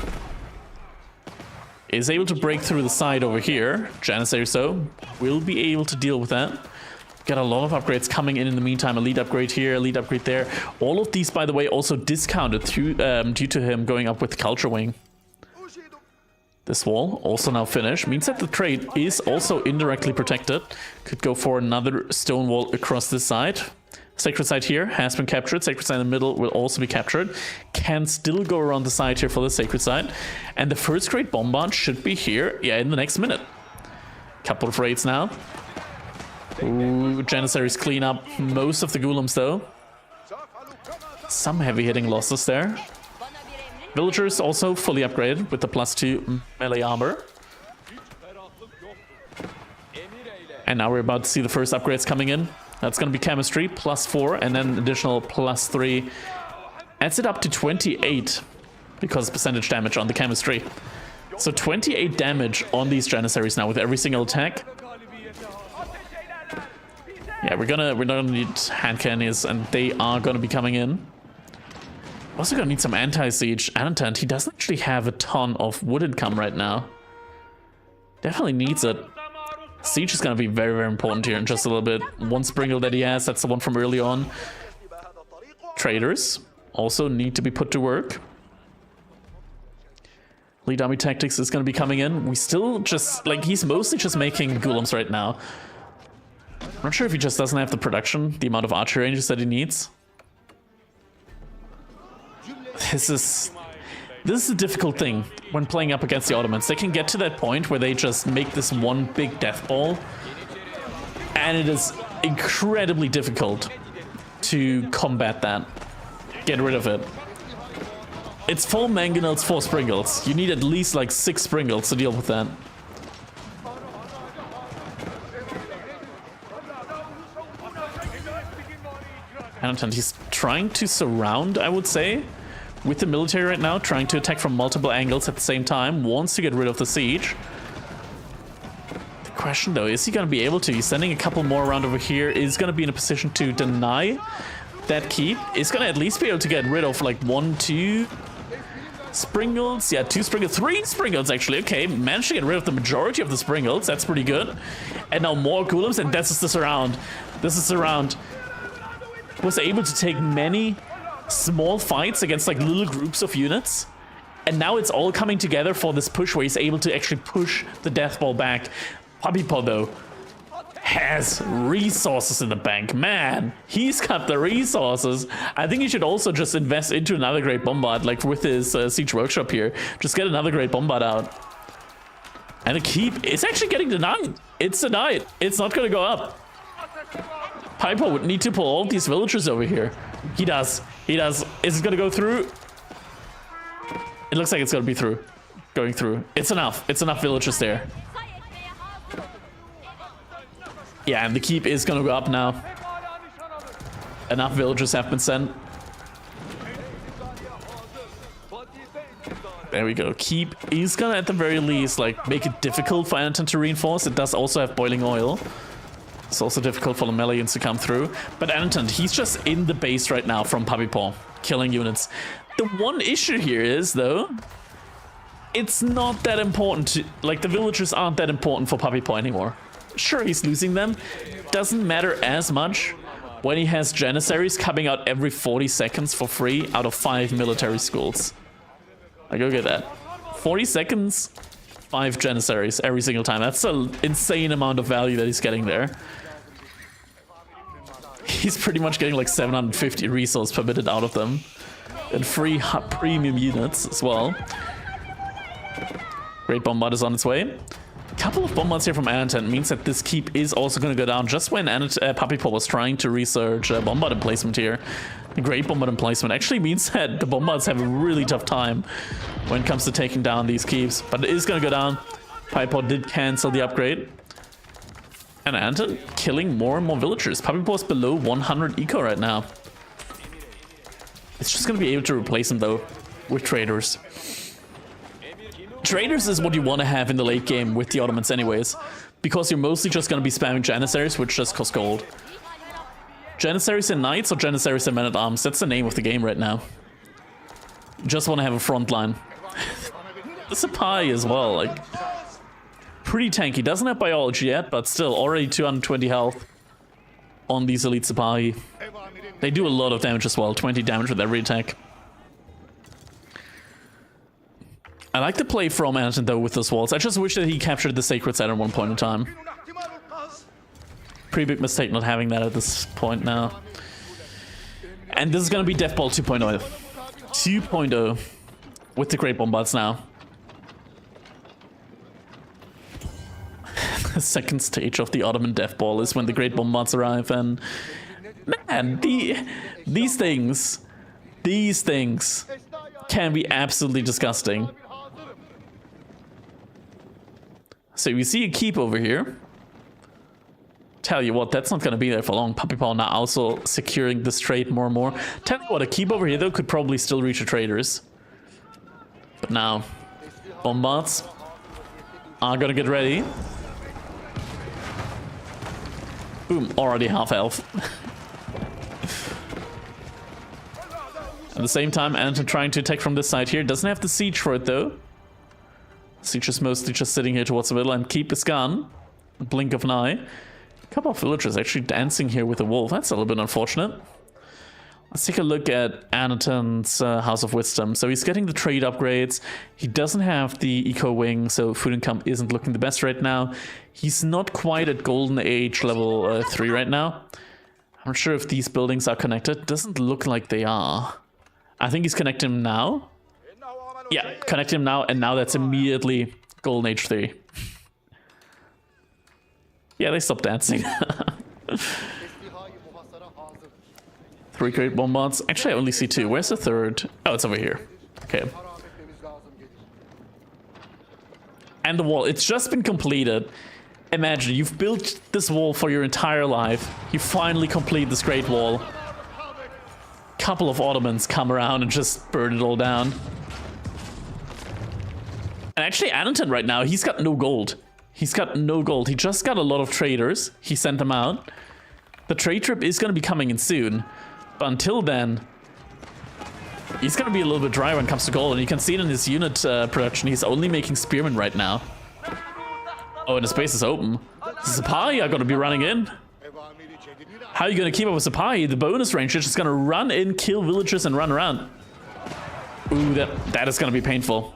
Is able to break through the side over here. Janissary so will be able to deal with that. Got a lot of upgrades coming in the meantime. Elite upgrade here, elite upgrade there. All of these, by the way, also discounted through, due to him going up with Culture Wing. This wall also now finished. Means that the trade is also indirectly protected. Could go for another stone wall across this side. Sacred site here has been captured. Sacred site in the middle will also be captured. Can still go around the side here for the sacred site. And the first great bombard should be here, yeah, in the next minute. Couple of raids now. Ooh, Janissaries clean up most of the golems though. Some heavy hitting losses there. Villagers also fully upgraded with the +2 melee armor. And now we're about to see the first upgrades coming in. That's going to be chemistry, +4, and then additional +3. Adds it up to 28 because percentage damage on the chemistry. So 28 damage on these Janissaries now with every single attack. Yeah, we're gonna need hand cannons, and they are gonna be coming in. Also gonna need some anti-siege. ANOTAND, he doesn't actually have a ton of wood income right now. Definitely needs it. Siege is gonna be very, very important here in just a little bit. One Springle that he has, that's the one from early on. Traders also need to be put to work. Lead army tactics is gonna be coming in. We still just, like, he's mostly just making golems right now. I'm not sure if he just doesn't have the production, the amount of archery ranges that he needs. This is a difficult thing when playing up against the Ottomans. They can get to that point where they just make this one big death ball, and it is incredibly difficult to combat that. Get rid of it. It's 4 mangonels, 4 springles. You need at least like 6 springles to deal with that. ANOTAND, he's trying to surround, I would say, with the military right now, trying to attack from multiple angles at the same time, wants to get rid of the siege. The question though, is he going to be able to? He's sending a couple more around over here, is going to be in a position to deny that keep. Is going to at least be able to get rid of like 1, 2 springles. Yeah, 2 springles, 3 springles actually. Okay, managed to get rid of the majority of the springles. That's pretty good. And now more golems, and this is the surround. This is the surround. Was able to take many small fights against like little groups of units, and now it's all coming together for this push where he's able to actually push the death ball back. PUPPYPAW though has resources in the bank. Man, he's got the resources. I think he should also just invest into another great bombard, like with his siege workshop here. Just get another great bombard out. And the keep is actually getting denied. It's denied. It's not going to go up. PUPPYPAW would need to pull all these villagers over here. He does. He does. Is it going to go through? It looks like it's going to be through. Going through. It's enough. It's enough villagers there. Yeah, and the keep is going to go up now. Enough villagers have been sent. There we go. Keep is going to, at the very least, like, make it difficult for ANOTAND to reinforce. It does also have boiling oil. It's also difficult for the Melians to come through. But ANOTAND, he's just in the base right now from PUPPYPAW, killing units. The one issue here is, though, it's not that important to, like, the villagers aren't that important for PUPPYPAW anymore. Sure, he's losing them. Doesn't matter as much when he has Janissaries coming out every 40 seconds for free out of 5 military schools. Like, look at that. 40 seconds, 5 Janissaries every single time. That's an insane amount of value that he's getting there. He's pretty much getting like 750 resource per minute out of them. And free premium units as well. Great bombard is on its way. A couple of bombards here from ANOTAND means that this keep is also going to go down just when PUPPYPAW was trying to research bombard emplacement here. The great bombard emplacement actually means that the bombards have a really tough time when it comes to taking down these keeps. But it is going to go down. PUPPYPAW did cancel the upgrade. And ANOTAND killing more and more villagers. PUPPYPAW is below 100 eco right now. It's just going to be able to replace them though with traders. Traders is what you want to have in the late game with the Ottomans anyways, because you're mostly just going to be spamming Janissaries, which just cost gold. Janissaries and Knights or Janissaries and Men-at-Arms, that's the name of the game right now. You just want to have a front line. The Sipahi as well, like, pretty tanky. Doesn't have biology yet, but still already 220 health on these elite Sipahi. They do a lot of damage as well, 20 damage with every attack. I like the play from ANOTAND though with those walls. I just wish that he captured the sacred site at one point in time. Pretty big mistake not having that at this point now. And this is going to be Death Ball 2.0. 2.0 with the Great Bombards now. second stage of the Ottoman Death Ball is when the Great Bombards arrive, and man, these things can be absolutely disgusting. So we see a keep over here. Tell you what, that's not going to be there for long. PUPPYPAW now also securing this trade more and more. Tell you what, a keep over here though could probably still reach the traders. But now, Bombards are going to get ready. Boom, already half health. At the same time, Anton trying to attack from this side here. Doesn't have the siege for it though. Siege is mostly just sitting here towards the middle, and keep is gone. Blink of an eye. A couple of villagers actually dancing here with a wolf. That's a little bit unfortunate. Let's take a look at Anotand's House of Wisdom. So he's getting the trade upgrades. He doesn't have the eco wing, so food income isn't looking the best right now. He's not quite at Golden Age level 3 right now. I'm not sure if these buildings are connected. Doesn't look like they are. I think he's connecting them now. Yeah, connect him now, and now that's immediately Golden Age 3. Yeah, they stopped dancing. 3 Great Bombards. Actually, I only see 2. Where's the third? Oh, it's over here. Okay. And the wall. It's just been completed. Imagine, you've built this wall for your entire life. You finally complete this Great Wall. Couple of Ottomans come around and just burn it all down. And actually, Anotand right now, he's got no gold. He's got no gold. He just got a lot of traders. He sent them out. The trade trip is going to be coming in soon. But until then, he's going to be a little bit dry when it comes to gold. And you can see it in his unit production. He's only making spearmen right now. Oh, and the space is open. The Sipahi are going to be running in. How are you going to keep up with Sipahi? The bonus range is just going to run in, kill villagers, and run around. Ooh, that is going to be painful.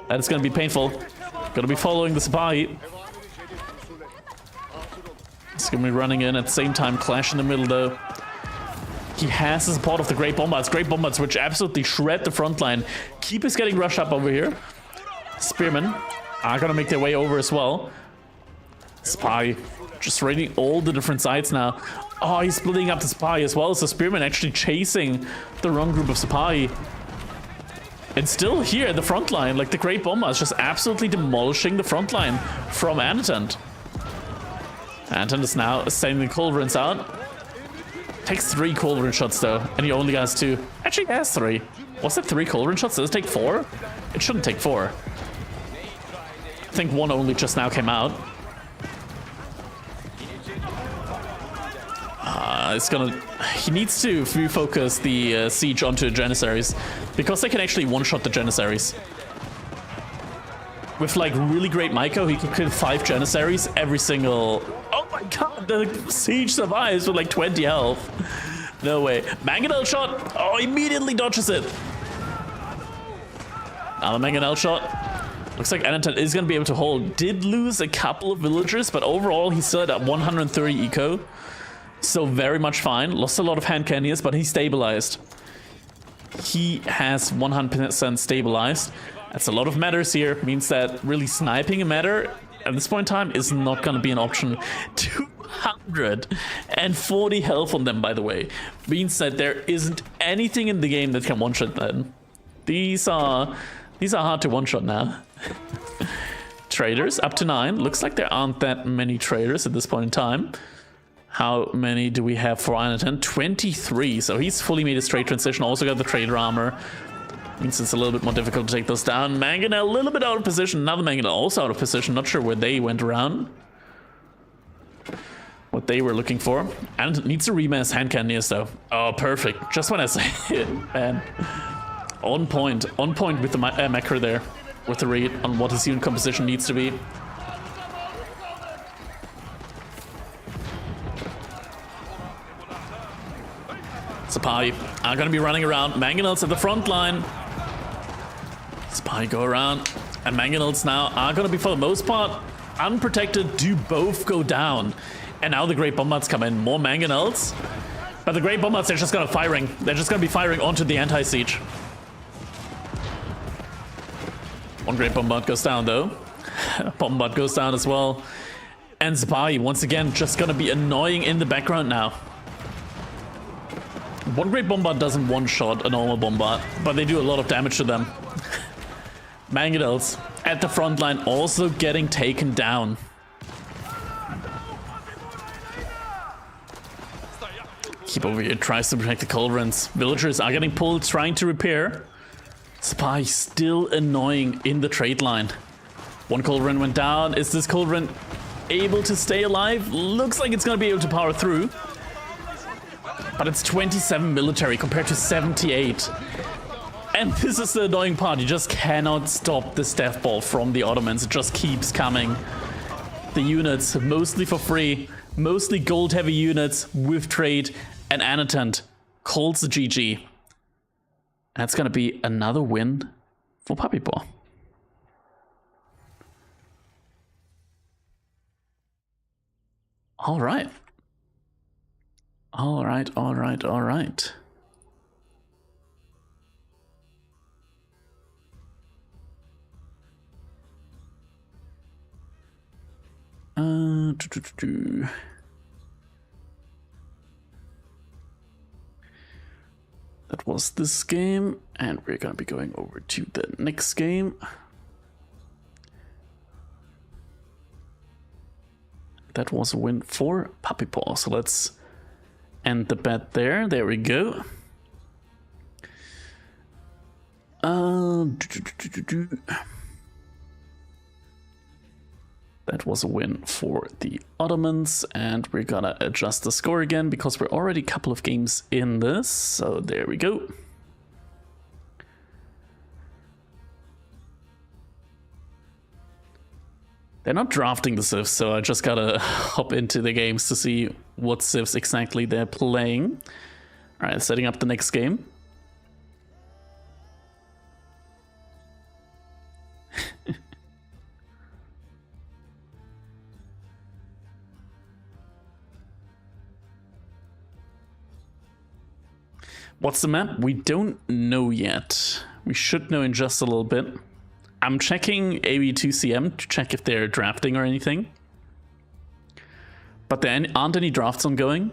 That is going to be painful. Going to be following the Sipahi. It's going to be running in at the same time. Clash in the middle, though. He has the support of the Great Bombards. Great Bombards, which absolutely shred the front line. Keep is getting rushed up over here. Spearmen are going to make their way over as well. Sipahi just raiding all the different sides now. Oh, he's splitting up the Sipahi as well as the Spearmen actually chasing the wrong group of Sipahi. It's still here at the front line, like the Great Bombards just absolutely demolishing the front line from Anotand. Anotand is now sending the culverins out. Takes 3 culverin shots though, and he only has 2. Actually has 3. Was it 3 culverin shots? Does it take 4? It shouldn't take 4. I think 1 only just now came out. He needs to refocus the siege onto Janissaries, because they can actually one-shot the Janissaries. With like really great Myco, he can kill 5 Janissaries every single... Oh my god, the siege survives with like 20 health. No way. Mangonel shot! Oh, immediately dodges it. Another Mangonel shot. Looks like Anotand is going to be able to hold. Did lose a couple of villagers, but overall he's still at 130 eco. So very much fine. Lost a lot of hand cannons, but he stabilized. He has 100% stabilized. That's a lot of matters here. Means that really sniping a matter at this point in time is not going to be an option. 240 health on them, by the way. Means that there isn't anything in the game that can one-shot them. These are hard to one-shot now. Traders up to 9. Looks like there aren't that many traders at this point in time. How many do we have for Anotand? 23. So he's fully made his trade transition. Also got the trader armor. Means it's a little bit more difficult to take those down. Mangonel a little bit out of position. Another Mangonel also out of position. Not sure where they went around. What they were looking for. And needs to remass hand cannons though. Oh, perfect. Just when I say it, man. On point. On point with the macro there. With the read on what his unit composition needs to be. Sipahi are going to be running around. Mangonels at the front line. Sipahi go around. And Mangonels now are going to be, for the most part, unprotected. Do both go down. And now the Great Bombards come in. More Mangonels. But the Great Bombards, they're just going to firing. They're just going to be firing onto the anti-siege. One Great Bombard goes down, though. Bombard goes down as well. And Spy, once again, just gonna be annoying in the background now. One Great Bombard doesn't one-shot a normal Bombard, but they do a lot of damage to them. Mangadels at the front line also getting taken down. Keep over here, tries to protect the Culverins. Villagers are getting pulled, trying to repair. Spy still annoying in the trade line. One Culverin went down. Is this Culverin able to stay alive? Looks like it's gonna be able to power through. But it's 27 military compared to 78. And this is the annoying part. You just cannot stop this death ball from the Ottomans. It just keeps coming. The units, mostly for free, mostly gold heavy units with trade, and ANOTAND calls the GG. That's gonna be another win for PUPPYPAW. All right. All right, all right, all right. That was this game, and we're gonna be going over to the next game. That was a win for PUPPYPAW, so let's end the bet there. There we go. That was a win for the Ottomans, and we're gonna adjust the score again because we're already a couple of games in this, so there we go. They're not drafting the civs, so I just gotta hop into the games to see what civs exactly they're playing. Alright, setting up the next game. What's the map? We don't know yet. We should know in just a little bit. I'm checking AB2CM to check if they're drafting or anything. But there aren't any drafts ongoing.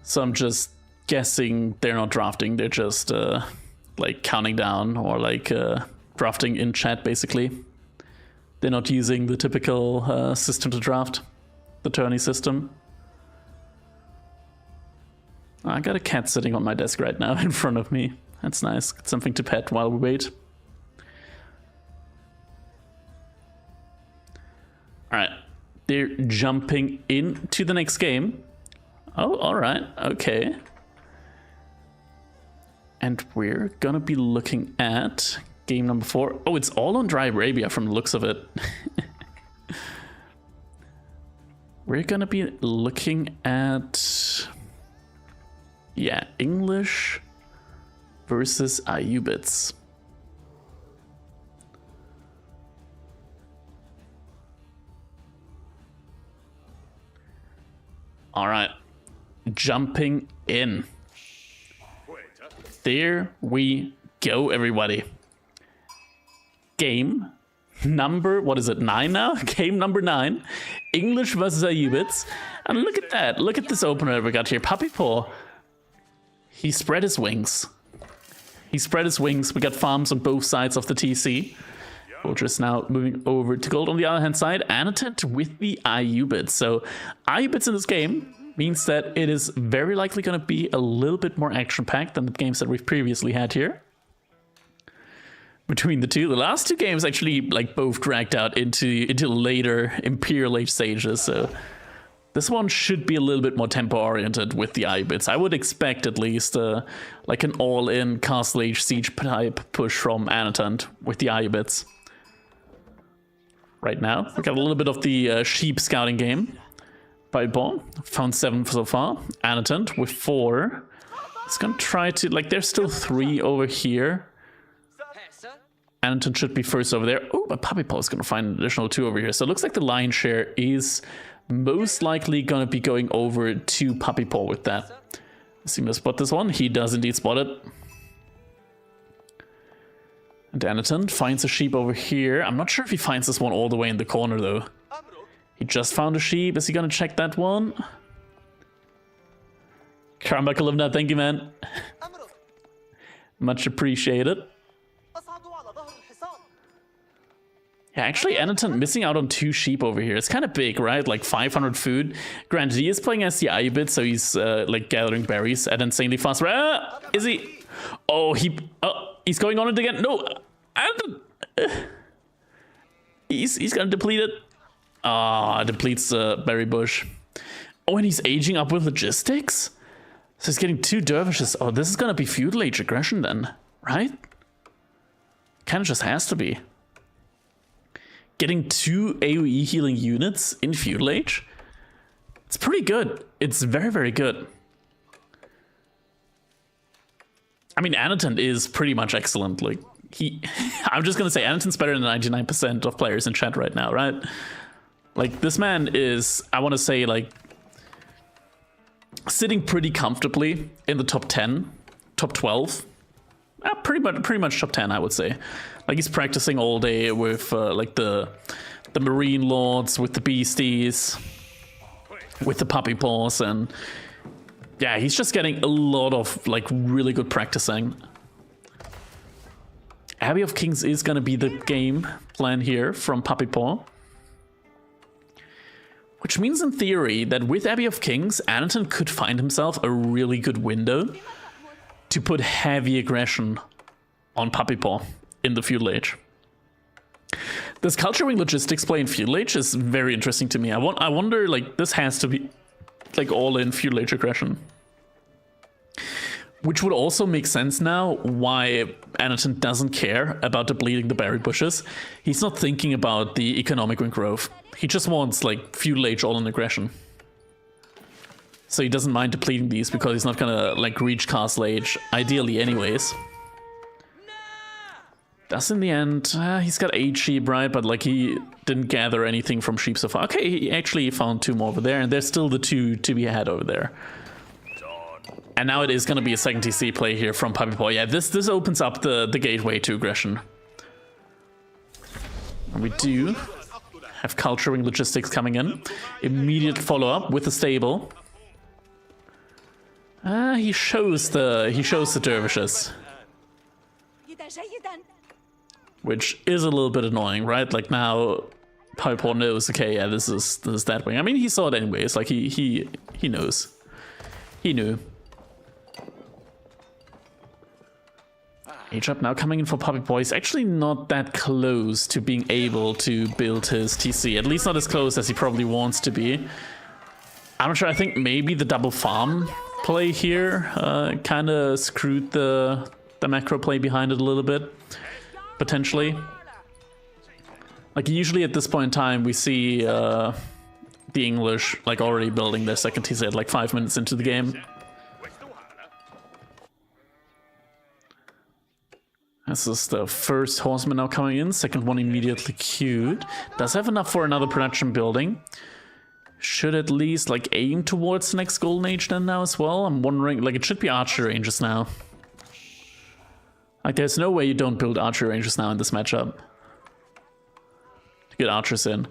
So I'm just guessing they're not drafting. They're just like counting down or like drafting in chat basically. They're not using the typical system to draft, the tourney system. I got a cat sitting on my desk right now in front of me. That's nice. Got something to pet while we wait. Alright. They're jumping into the next game. Oh, alright. Okay. And we're gonna be looking at game number 4. Oh, it's all on Dry Arabia from the looks of it. We're gonna be looking at... yeah, English versus Ayyubids. All right, jumping in. There we go, everybody. Game number, what is it, 9 now? Game number 9, English versus Ayyubids. And look at that, look at this opener we got here. PUPPYPAW. He spread his wings. He spread his wings. We got farms on both sides of the TC. We're just now moving over to gold on the other hand side. ANOTAND with the Ayyubids. So Ayyubids in this game means that it is very likely going to be a little bit more action-packed than the games that we've previously had here. Between the two, the last two games actually like both dragged out into later Imperial Age stages. So this one should be a little bit more tempo-oriented with the Ayyubids. I would expect at least like an all-in Castle Age Siege type push from ANOTAND with the Ayyubids. Right now, we got a little bit of the sheep scouting game. PUPPYPAW found 7 so far. ANOTAND with 4. It's gonna try to, like, there's still 3 over here. ANOTAND should be first over there. Oh, but PUPPYPAW is gonna find an additional 2 over here. So it looks like the lion's share is most likely gonna be going over to PUPPYPAW with that. Does he spot this one? He does indeed spot it. And ANOTAND finds a sheep over here. I'm not sure if he finds this one all the way in the corner though. He just found a sheep. Is he gonna check that one? Karma Columna, thank you, man. Much appreciated. Yeah, actually, ANOTAND missing out on 2 sheep over here. It's kind of big, right? Like 500 food. Granted, he is playing as the a bit, so he's like gathering berries at insanely fast. Ah, is he? Oh, he's going on it again. No, ANOTAND. He's gonna deplete it. Ah, depletes the berry bush. Oh, and he's aging up with logistics. So he's getting 2 dervishes. Oh, this is gonna be feudal age aggression then, right? Kind of just has to be. Getting 2 AoE healing units in feudal age. It's pretty good. It's very, very good. I mean, ANOTAND is pretty much excellent. Like I'm just gonna say ANOTAND's better than 99% of players in chat right now, right? Like this man is, I want to say, like sitting pretty comfortably in the top 10, top 12. Pretty much top 10, I would say. Like he's practicing all day with like the Marine Lords, with the Beasties, with the PUPPYPAWs, and yeah, he's just getting a lot of like really good practicing. Abbey of Kings is gonna be the game plan here from PUPPYPAW. Which means in theory that with Abbey of Kings, ANOTAND could find himself a really good window to put heavy aggression on PUPPYPAW in the feudal age. This culturing logistics play in feudal age is very interesting to me. I wonder, like, this has to be like all in feudal age aggression. Which would also make sense now why ANOTAND doesn't care about depleting the berry bushes. He's not thinking about the economic growth. He just wants like feudal age all in aggression. So he doesn't mind depleting these because he's not gonna like reach castle age, ideally anyways. Thus in the end, he's got 8 sheep, right? But like he didn't gather anything from sheep so far. Okay, he actually found 2 more over there, and there's still the 2 to be had over there. And now it is going to be a second TC play here from PUPPYPAW. Yeah, this opens up the gateway to aggression. And we do have culturing logistics coming in. Immediate follow-up with the stable. He shows the dervishes. Which is a little bit annoying, right? Like now PUPPYPAW knows, okay, yeah, this is that way. I mean, he saw it anyways, like he knows. He knew. Age up now coming in for PUPPYPAW. He's actually not that close to being able to build his TC. At least not as close as he probably wants to be. I'm not sure. I think maybe the double farm play here kind of screwed the macro play behind it a little bit. Potentially. Like usually at this point in time we see the English like already building their second TC at like 5 minutes into the game. This is the first horseman now coming in, second one immediately queued. Does have enough for another production building. Should at least like aim towards the next golden age then now as well. I'm wondering, like it should be archer ranges now. Like there's no way you don't build archer ranges now in this matchup. To get archers in.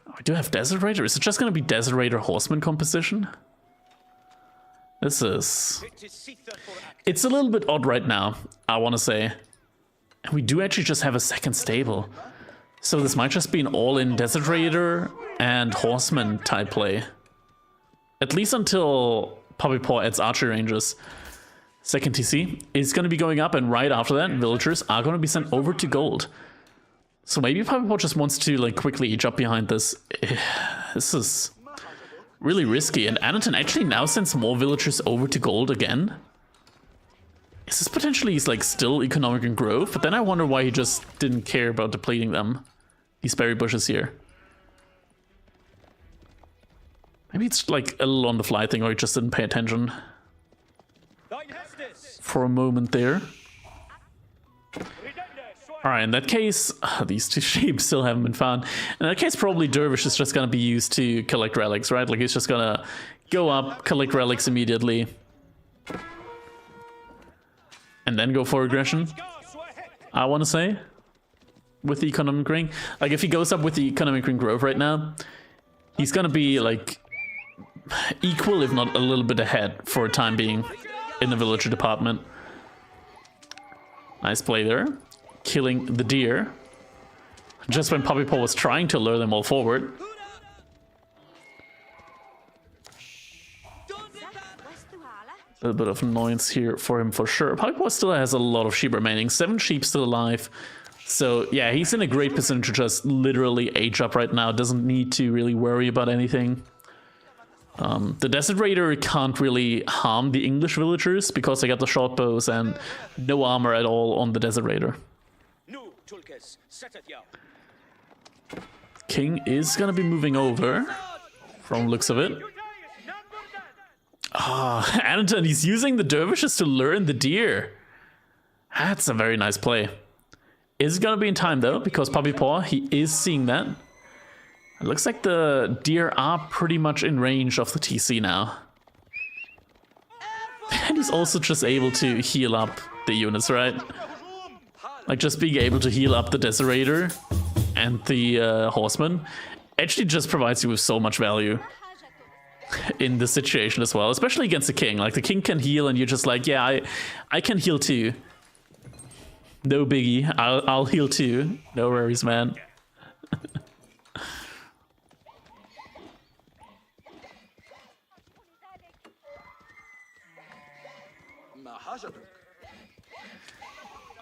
Oh, we do have Desert Raider. Is it just gonna be Desert Raider horseman composition? This is... It's a little bit odd right now, I wanna say. And we do actually just have a second stable. So this might just be an all-in Desert Raider and Horseman type play. At least until PUPPYPAW adds archer ranges. Second TC is going to be going up, and right after that, villagers are going to be sent over to gold. So maybe PUPPYPAW just wants to like quickly age up behind this. This is really risky, and ANOTAND actually now sends more villagers over to gold again. Is this potentially like still economic and growth? But then I wonder why he just didn't care about depleting them. These berry bushes here. Maybe it's like a little on the fly thing, or he just didn't pay attention for a moment there. Alright, in that case, these 2 sheep still haven't been found. In that case, probably Dervish is just gonna be used to collect relics, right? Like he's just gonna go up, collect relics immediately. And then go for aggression, I want to say, with the economic ring. Like if he goes up with the economic ring growth right now, he's gonna be like equal, if not a little bit ahead for a time being in the villager department. Nice play there. Killing the deer. Just when PUPPYPAW was trying to lure them all forward. A little bit of annoyance here for him for sure. PUPPYPAW still has a lot of sheep remaining. 7 sheep still alive. So yeah, he's in a great position to just literally age up right now. Doesn't need to really worry about anything. The Desert Raider can't really harm the English villagers because they got the short bows and no armor at all on the Desert Raider. King is gonna be moving over, from looks of it. Ah, ANOTAND, he's using the dervishes to lure the deer. That's a very nice play. Is it gonna be in time though, because PUPPYPAW, he is seeing that. It looks like the deer are pretty much in range of the TC now. And he's also just able to heal up the units, right? Like just being able to heal up the Desert Raider and the horseman actually just provides you with so much value in this situation as well, especially against the king. Like the king can heal and you're just like, yeah, I can heal too. No biggie, I'll heal too. No worries, man.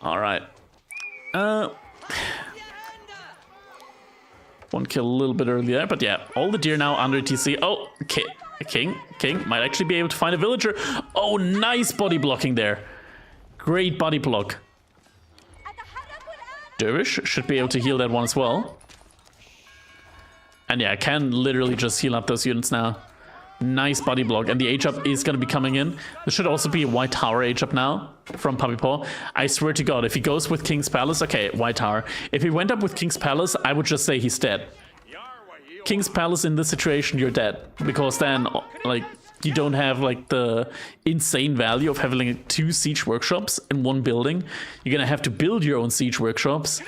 All right. One kill a little bit earlier, but yeah, all the deer now under TC. Oh, okay. King might actually be able to find a villager. Oh, nice body blocking there. Great body block. Dervish should be able to heal that one as well. And yeah, I can literally just heal up those units now. Nice body block, and the H-up is going to be coming in. There should also be a White Tower H-up now from PUPPYPAW. I swear to God, if he goes with King's Palace, okay, White Tower. If he went up with King's Palace, I would just say he's dead. King's Palace in this situation, you're dead. Because then, like, you don't have, like, the insane value of having like, 2 siege workshops in one building. You're going to have to build your own siege workshops,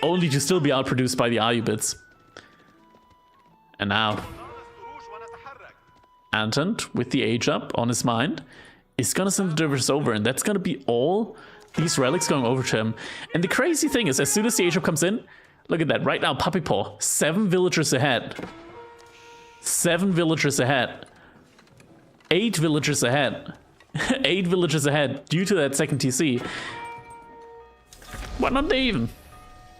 only to still be outproduced by the Ayubids. And now ANOTAND, with the age up on his mind, is gonna send the dervishes over, and that's gonna be all these relics going over to him. And the crazy thing is, as soon as the age up comes in, look at that, right now PUPPYPAW, 7 villagers ahead. 7 villagers ahead. 8 villagers ahead. 8 villagers ahead due to that second TC. Why not they even?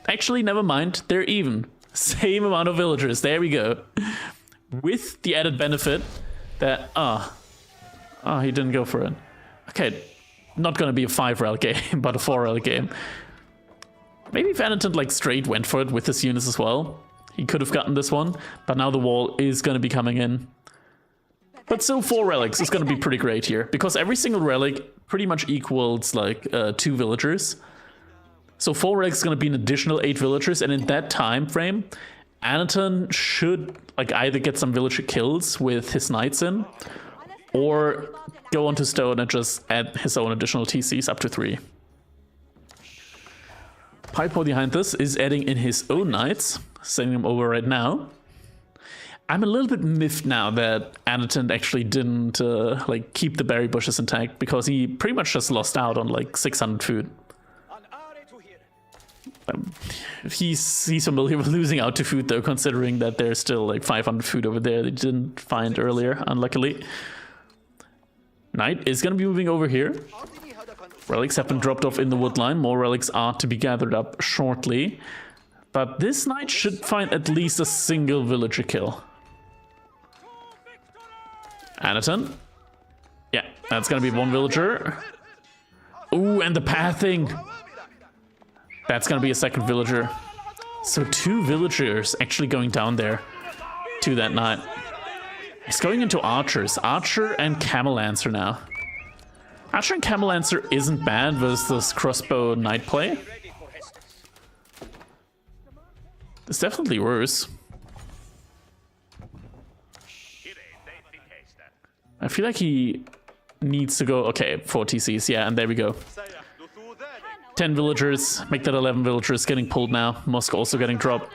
Actually, never mind, they're even. Same amount of villagers, there we go. With the added benefit that, he didn't go for it. Okay, not gonna be a 5 relic game, but a 4 relic game. Maybe if ANOTAND like straight went for it with his units as well, he could have gotten this one, but now the wall is gonna be coming in. But still 4 relics is gonna be pretty great here, because every single relic pretty much equals like 2 villagers. So 4 relics is gonna be an additional 8 villagers, and in that time frame, ANOTAND should like either get some villager kills with his knights in, or go onto stone and just add his own additional TCs up to 3. PUPPYPAW behind this is adding in his own knights, sending them over right now. I'm a little bit miffed now that ANOTAND actually didn't like keep the berry bushes intact, because he pretty much just lost out on like 600 food. He's familiar with losing out to food though, considering that there's still like 500 food over there they didn't find earlier, unluckily. Knight is going to be moving over here. Relics have been dropped off in the wood line. More relics are to be gathered up shortly. But this knight should find at least a single villager kill. ANOTAND. Yeah, that's going to be 1 villager. Ooh, and the pathing. That's gonna be a 2nd villager. So 2 villagers actually going down there to that knight. He's going into archers. Archer and Camel Lancer now. Archer and Camel Lancer isn't bad versus crossbow knight play. It's definitely worse. I feel like he needs to go... Okay, 4 TCs, yeah, and there we go. 10 villagers, make that 11 villagers getting pulled now. Moscow also getting dropped.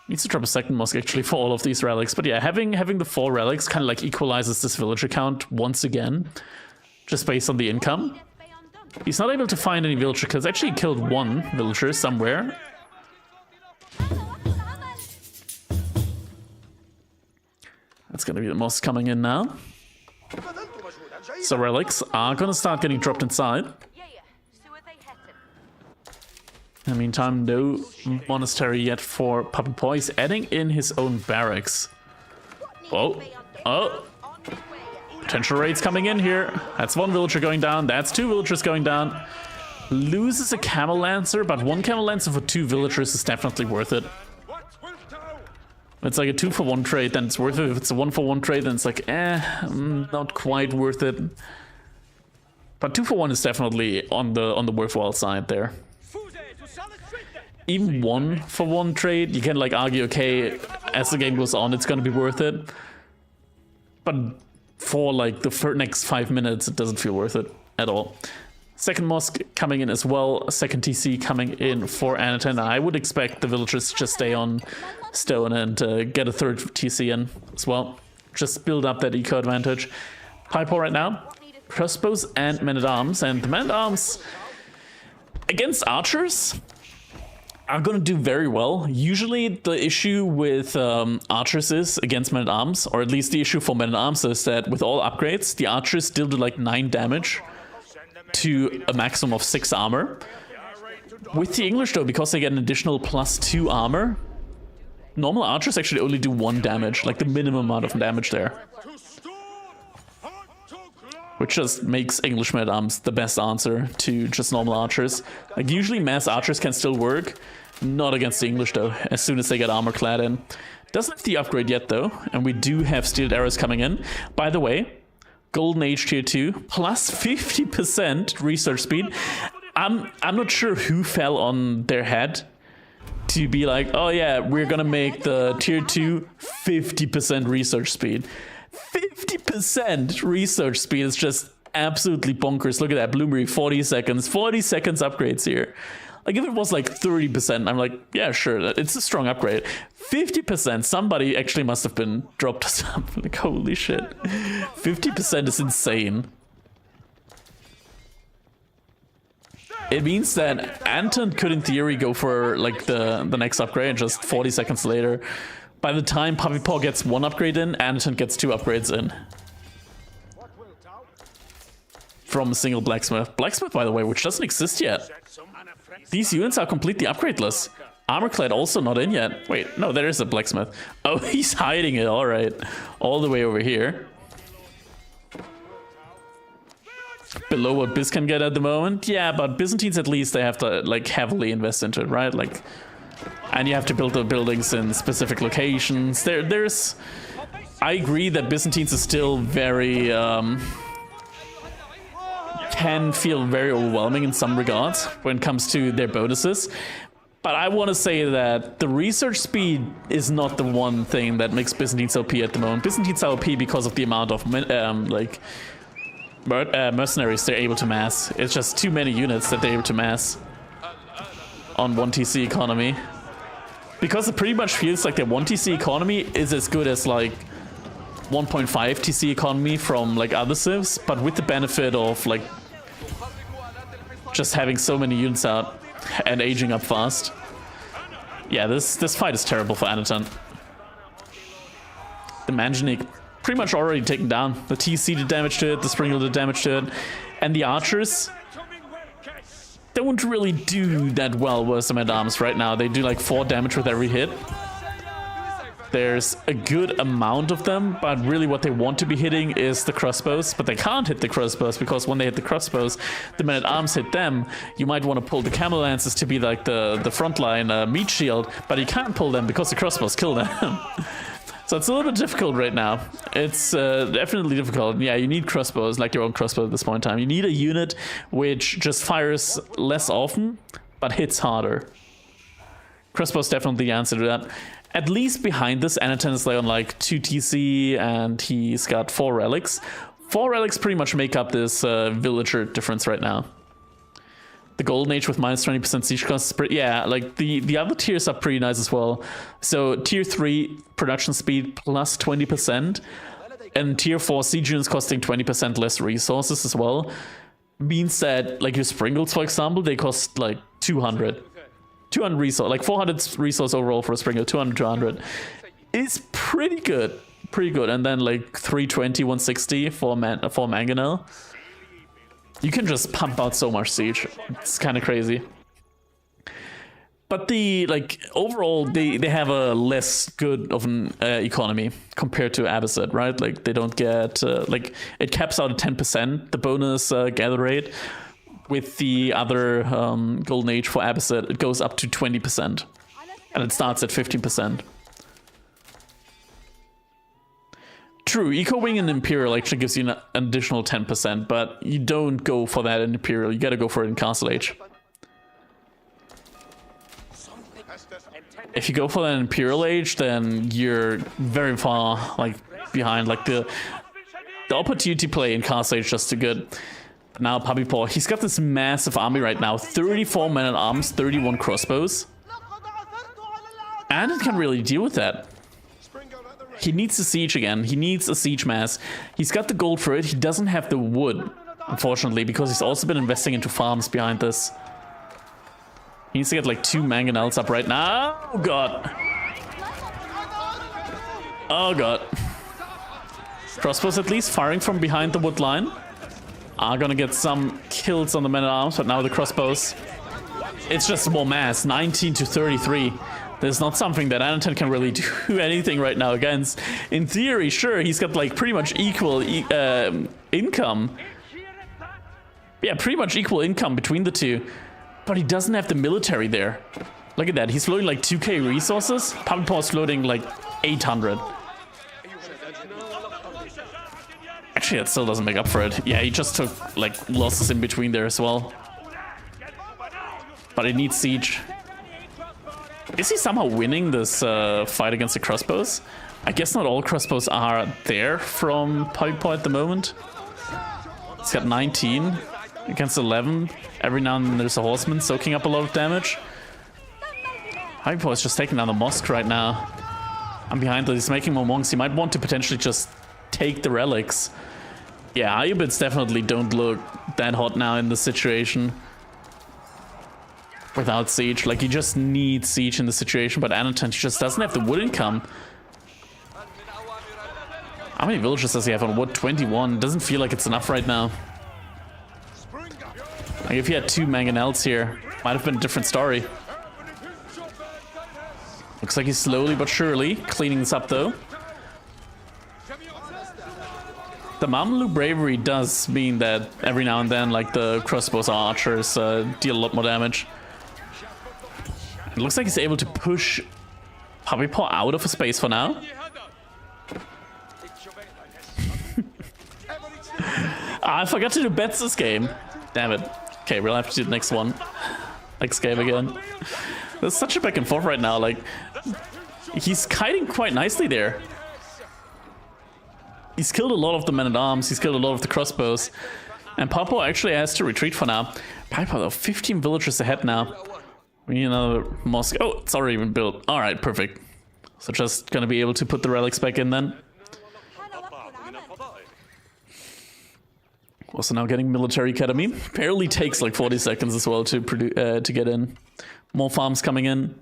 Needs to drop a second mosque actually for all of these relics. But yeah, having the 4 relics kind of like equalizes this villager count once again, just based on the income. He's not able to find any villager kills. Actually, he killed 1 villager somewhere. That's gonna be the mosque coming in now. So relics are gonna start getting dropped inside. In the meantime, no monastery yet for PUPPYPAW. He's adding in his own barracks. Oh, oh. Potential raids coming in here. That's 1 villager going down. That's 2 villagers going down. Loses a camel lancer, but 1 camel lancer for 2 villagers is definitely worth it. If it's like a 2-for-1 trade, then it's worth it. If it's a 1-for-1 trade, then it's like, not quite worth it. But 2-for-1 is definitely on the worthwhile side there. Even 1-for-1 trade, you can like argue, okay, as the game goes on, it's gonna be worth it. But for like the next 5 minutes, it doesn't feel worth it at all. Second mosque coming in as well. Second TC coming in for ANOTAND. I would expect the villagers to just stay on stone and get a 3rd TC in as well. Just build up that eco advantage. PUPPYPAW right now. Crossbows and men-at-arms. And the men-at-arms against archers are going to do very well. Usually the issue with archers is against men-at-arms, or at least the issue for men-at-arms is that with all upgrades, the archers still do like 9 damage to a maximum of 6 armor. With the English though, because they get an additional +2 armor, normal archers actually only do 1 damage, like the minimum amount of damage there. Which just makes English men-at-arms the best answer to just normal archers. Like usually mass archers can still work, not against the English though, as soon as they get armor clad in. Doesn't have the upgrade yet though, and we do have steeled arrows coming in. By the way, Golden Age tier 2, plus 50% research speed. I'm not sure who fell on their head to be like, oh yeah, we're gonna make the tier 2 50% research speed. 50% research speed is just absolutely bonkers. Look at that, Bloomery, 40 seconds upgrades here. Like if it was like 30%, I'm like, yeah, sure, it's a strong upgrade. 50%, somebody actually must have been dropped or something. Like, holy shit. 50% is insane. It means that ANOTAND could in theory go for like the next upgrade and just 40 seconds later. By the time PUPPYPAW gets 1 upgrade in, ANOTAND gets 2 upgrades in. From a single blacksmith. Blacksmith, by the way, which doesn't exist yet. These units are completely upgradeless. Armorclad also not in yet. Wait, no, there is a blacksmith. Oh, he's hiding it, alright. All the way over here. Below what Biz can get at the moment. Yeah, but Byzantines at least, they have to like heavily invest into it, right? Like, and you have to build the buildings in specific locations. There's... I agree that Byzantines is still very... can feel very overwhelming in some regards when it comes to their bonuses. But I want to say that the research speed is not the one thing that makes Byzantines OP at the moment. Byzantines are OP because of the amount of mercenaries they're able to mass. It's just too many units that they're able to mass on 1 TC economy. Because it pretty much feels like their 1 TC economy is as good as like 1.5 TC economy from like other civs, but with the benefit of like just having so many units out and aging up fast. Yeah, this fight is terrible for ANOTAND. The Manjanik pretty much already taken down. The TC did damage to it, the Springle did damage to it, and the archers don't really do that well with the men-at-arms right now. They do like 4 damage with every hit. There's a good amount of them, but really what they want to be hitting is the crossbows, but they can't hit the crossbows because when they hit the crossbows, the men-at-arms hit them. You might want to pull the camel lances to be like the frontline meat shield, but you can't pull them because the crossbows kill them. So it's a little bit difficult right now. It's definitely difficult. Yeah, you need crossbows, like your own crossbow at this point in time. You need a unit which just fires less often, but hits harder. Crossbow's definitely the answer to that. At least behind this, ANOTAND is like on like 2 TC and he's got 4 relics. 4 relics pretty much make up this villager difference right now. The Golden Age with minus 20% siege costs. Yeah, like the other tiers are pretty nice as well. So tier 3 production speed plus 20%, and tier 4 siege units costing 20% less resources as well. Means that like your Springles, for example, they cost like 200 resource, like 400 resource overall for a Springle, 200 is pretty good. And then like 320, 160 for Mangonel. You can just pump out so much siege. It's kind of crazy. But the like overall, they have a less good of an economy compared to Abbasid, right? Like they don't get like it caps out at 10% the bonus gather rate. With the other Golden Age for Abbasid, it goes up to 20%, and it starts at 15%. True, Eco Wing and Imperial actually gives you an additional 10%, but you don't go for that in Imperial. You gotta go for it in Castle Age. If you go for that in Imperial Age, then you're very far like behind. Like the opportunity play in Castle Age just too good. But now PUPPYPAW, he's got this massive army right now: 34 men-at-arms, 31 crossbows, and it can really deal with that. He needs a siege again. He needs a siege mass. He's got the gold for it. He doesn't have the wood, unfortunately, because he's also been investing into farms behind this. He needs to get like 2 mangonels up right now. Oh god. Oh god. Crossbows at least firing from behind the wood line are gonna get some kills on the men-at-arms, but now the crossbows, it's just more mass. 19 to 33. There's not something that ANOTAND can really do anything right now against. In theory, sure, he's got like pretty much equal income. Yeah, pretty much equal income between the two. But he doesn't have the military there. Look at that, he's floating like 2k resources. PUPPYPAW's floating like 800. Actually, that still doesn't make up for it. Yeah, he just took like losses in between there as well. But it needs siege. Is he somehow winning this fight against the crossbows? I guess not all crossbows are there from PUPPYPAW at the moment. He's got 19 against 11. Every now and then there's a horseman soaking up a lot of damage. PUPPYPAW is just taking down the mosque right now. I'm behind that. He's making more monks. He might want to potentially just take the relics. Yeah, Ayubids definitely don't look that hot now in this situation. Without siege, like you just need siege in the situation, but ANOTAND just doesn't have the wood income. How many villages does he have on wood? 21. Doesn't feel like it's enough right now. Like if he had 2 mangonels here, might have been a different story. Looks like he's slowly but surely cleaning this up though. The Mameluke bravery does mean that every now and then, like the crossbows archers deal a lot more damage. It looks like he's able to push PUPPYPAW out of a space for now. I forgot to do bets this game. Damn it. Okay, we'll have to do the next one. Next game again. There's such a back and forth right now. Like, he's kiting quite nicely there. He's killed a lot of the men-at-arms. He's killed a lot of the crossbows. And PUPPYPAW actually has to retreat for now. PUPPYPAW, though, 15 villagers ahead now. We need another mosque. Oh, it's already been built. All right, perfect. So just gonna be able to put the relics back in then. Also now getting military academy. Barely takes like 40 seconds as well to get in. More farms coming in.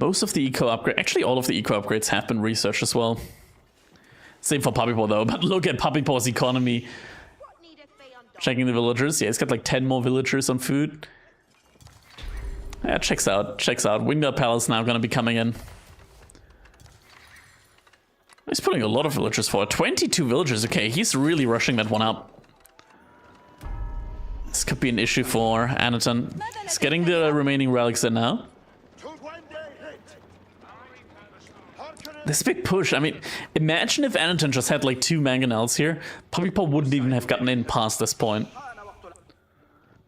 Most of the eco upgrade, actually all of the eco upgrades have been researched as well. Same for PUPPYPAW though, but look at PUPPYPAW's economy. Checking the villagers. Yeah, he's got like 10 more villagers on food. Yeah, checks out, checks out. Winged Palace now gonna be coming in. He's putting a lot of villagers forward. 22 villagers, okay, he's really rushing that one up. This could be an issue for ANOTAND. He's getting the remaining relics in now. This big push, I mean, imagine if ANOTAND just had like 2 mangonels here. PUPPYPAW wouldn't even have gotten in past this point.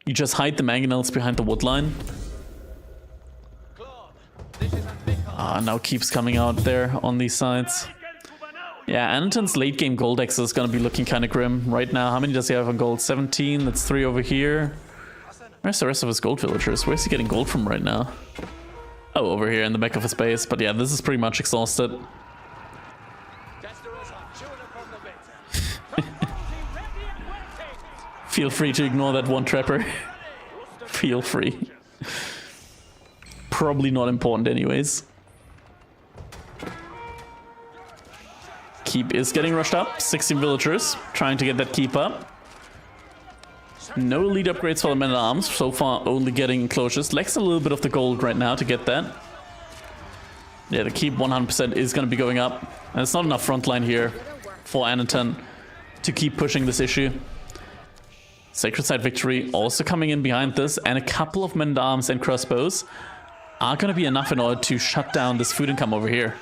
You just hide the mangonels behind the wood line. Now keeps coming out there on these sides. Yeah, ANOTAND's late game gold X is gonna be looking kind of grim right now. How many does he have on gold? 17, that's 3 over here. Where's the rest of his gold villagers? Where's he getting gold from right now? Oh, over here in the back of his base. But yeah, this is pretty much exhausted. Feel free to ignore that one trapper. Feel free. Probably not important anyways. Keep is getting rushed up. 16 villagers trying to get that keep up. No elite upgrades for the men at arms. So far only getting enclosures. Lacks a little bit of the gold right now to get that. Yeah, the keep 100% is going to be going up. And it's not enough front line here for ANOTAND to keep pushing this issue. Sacred Site Victory also coming in behind this, and a couple of men at arms and crossbows are going to be enough in order to shut down this food income over here.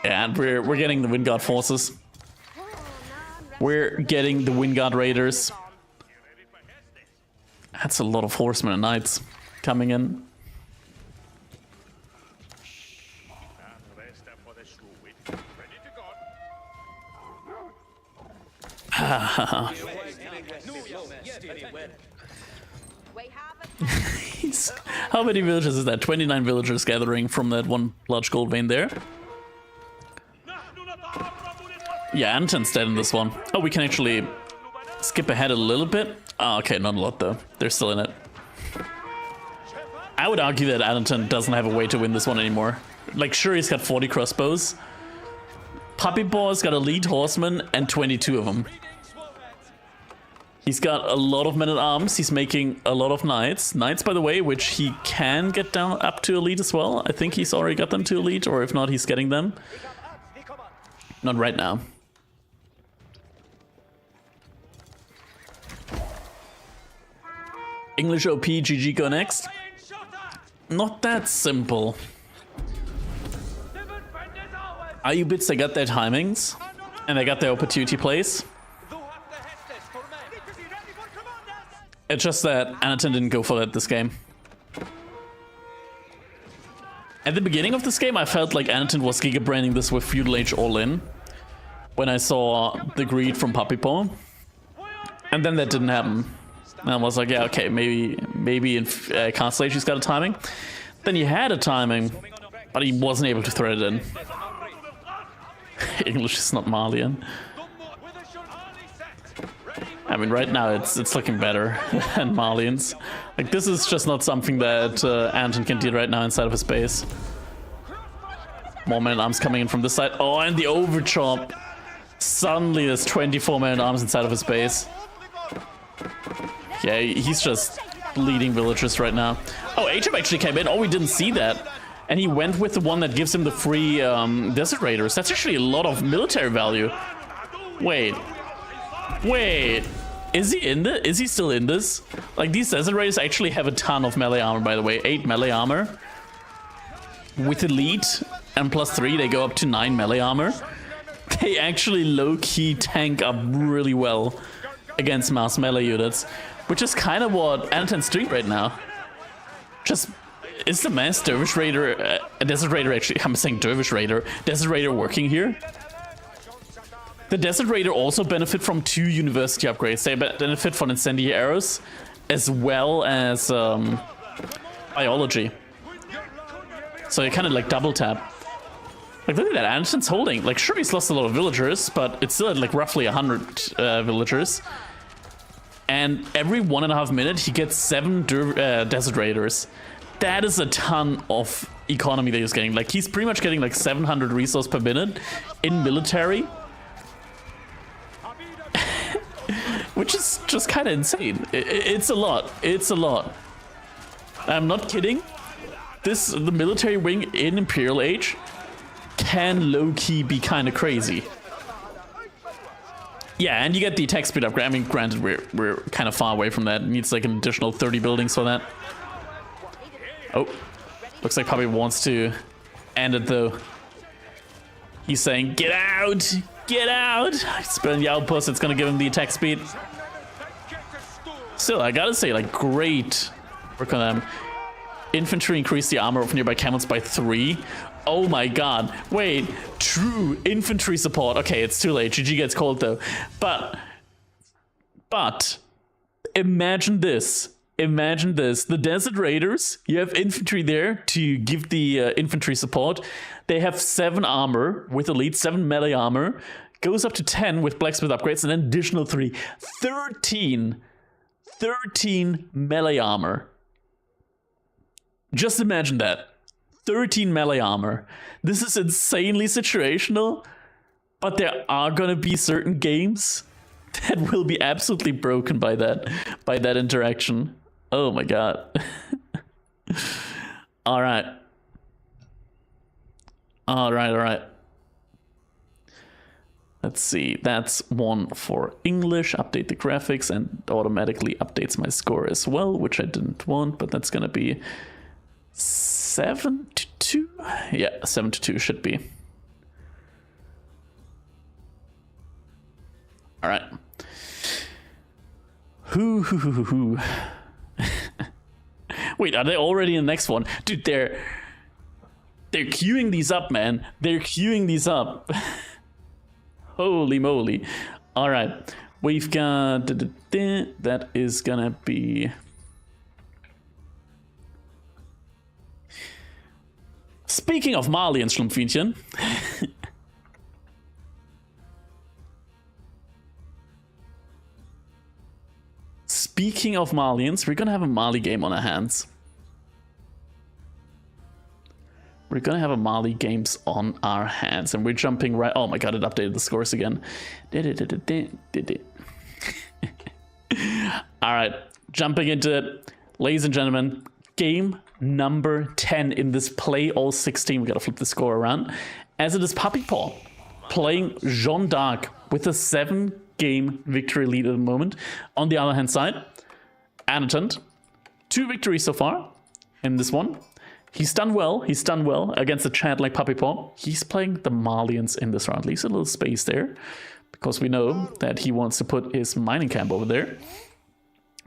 And we're getting the Windguard forces. We're getting the Windguard raiders. That's a lot of horsemen and knights coming in. How many villagers is that? 29 villagers gathering from that one large gold vein there. Yeah, ANOTAND's dead in this one. Oh, we can actually skip ahead a little bit. Oh, okay, not a lot though. They're still in it. I would argue that ANOTAND doesn't have a way to win this one anymore. Like, sure, he's got 40 crossbows. PUPPYPAW's got elite horsemen and 22 of them. He's got a lot of men at arms. He's making a lot of knights. Knights, by the way, which he can get down up to elite as well. I think he's already got them to elite, or if not, he's getting them. Not right now. English OP, GG, go next. Not that simple. IU bits, they got their timings, and they got their opportunity plays. It's just that ANOTAND didn't go for that this game. At the beginning of this game, I felt like ANOTAND was giga-branding this with Feudal Age all in. When I saw the greed from PUPPYPAW. And then that didn't happen. And I was like, yeah, okay, maybe in Castle Age he's got a timing. Then he had a timing, but he wasn't able to thread it in. English is not Malian. I mean, right now it's looking better than Malians. Like, this is just not something that ANOTAND can deal right now inside of his base. More men at arms coming in from this side. Oh, and the overchop. Suddenly there's 24 men at arms inside of his base. Yeah, he's just bleeding villagers right now. Oh, HM actually came in. Oh, we didn't see that. And he went with the one that gives him the free Desert Raiders. That's actually a lot of military value. Wait. Is he in this? Is he still in this? Like, these Desert Raiders actually have a ton of melee armor, by the way. 8 melee armor. With elite and +3, they go up to 9 melee armor. They actually low-key tank up really well against mass melee units. Which is kind of what ANOTAND's doing right now. Just, is the mass Dervish Raider, Desert Raider actually, I'm saying Dervish Raider, Desert Raider working here? The Desert Raider also benefit from 2 university upgrades. They benefit from incendiary arrows, as well as biology. So you kind of like double tap. Like, look at that, ANOTAND's holding. Like, sure, he's lost a lot of villagers, but it's still at like roughly 100 villagers. And every 1.5 minutes, he gets 7 Desert Raiders. That is a ton of economy that he's getting. Like, he's pretty much getting like 700 resource per minute in military. Which is just kind of insane. It's a lot. It's a lot. I'm not kidding. The military wing in Imperial Age can low-key be kind of crazy. Yeah, and you get the attack speed upgrade. I mean, granted, we're kind of far away from that. It needs like an additional 30 buildings for that. Oh, looks like Puppy wants to end it though. He's saying, "Get out! Get out!" Spilling the outpost. It's gonna give him the attack speed. Still, I gotta say, like, great work on them. Infantry increase the armor of nearby camels by 3. Oh my god. Wait. True infantry support. Okay, it's too late. GG gets cold though. But imagine this. Imagine this. The Desert Raiders, you have infantry there to give the infantry support. They have 7 armor with elite, 7 melee armor. Goes up to 10 with blacksmith upgrades, and then additional 3. 13 melee armor. Just imagine that. 13 melee armor. This is insanely situational, but there are gonna be certain games that will be absolutely broken by that interaction. Oh my god. All right. Let's see. That's 1 for English. Update the graphics and automatically updates my score as well, which I didn't want, but that's gonna be 7-2. Yeah, 7-2 should be. All right. Who. Wait, are they already in the next one? Dude, they're queuing these up, man. They're queuing these up. Holy moly. All right. We've got... That is gonna be... Speaking of Mali and Schlumpfinchen... Speaking of Malians, we're gonna have a Mali game on our hands. We're gonna have a Mali games on our hands, and we're jumping right... Oh my god, it updated the scores again. Alright, jumping into it. Ladies and gentlemen, game number 10 in this play all 16. We gotta flip the score around. As it is PUPPYPAW playing Jeanne d'Arc with a 7-game victory lead at the moment. On the other hand side, ANOTAND, 2 victories so far in this one. He's done well against a chat like PUPPYPAW. He's playing the Malians in this round. Leaves a little space there because we know that he wants to put his mining camp over there.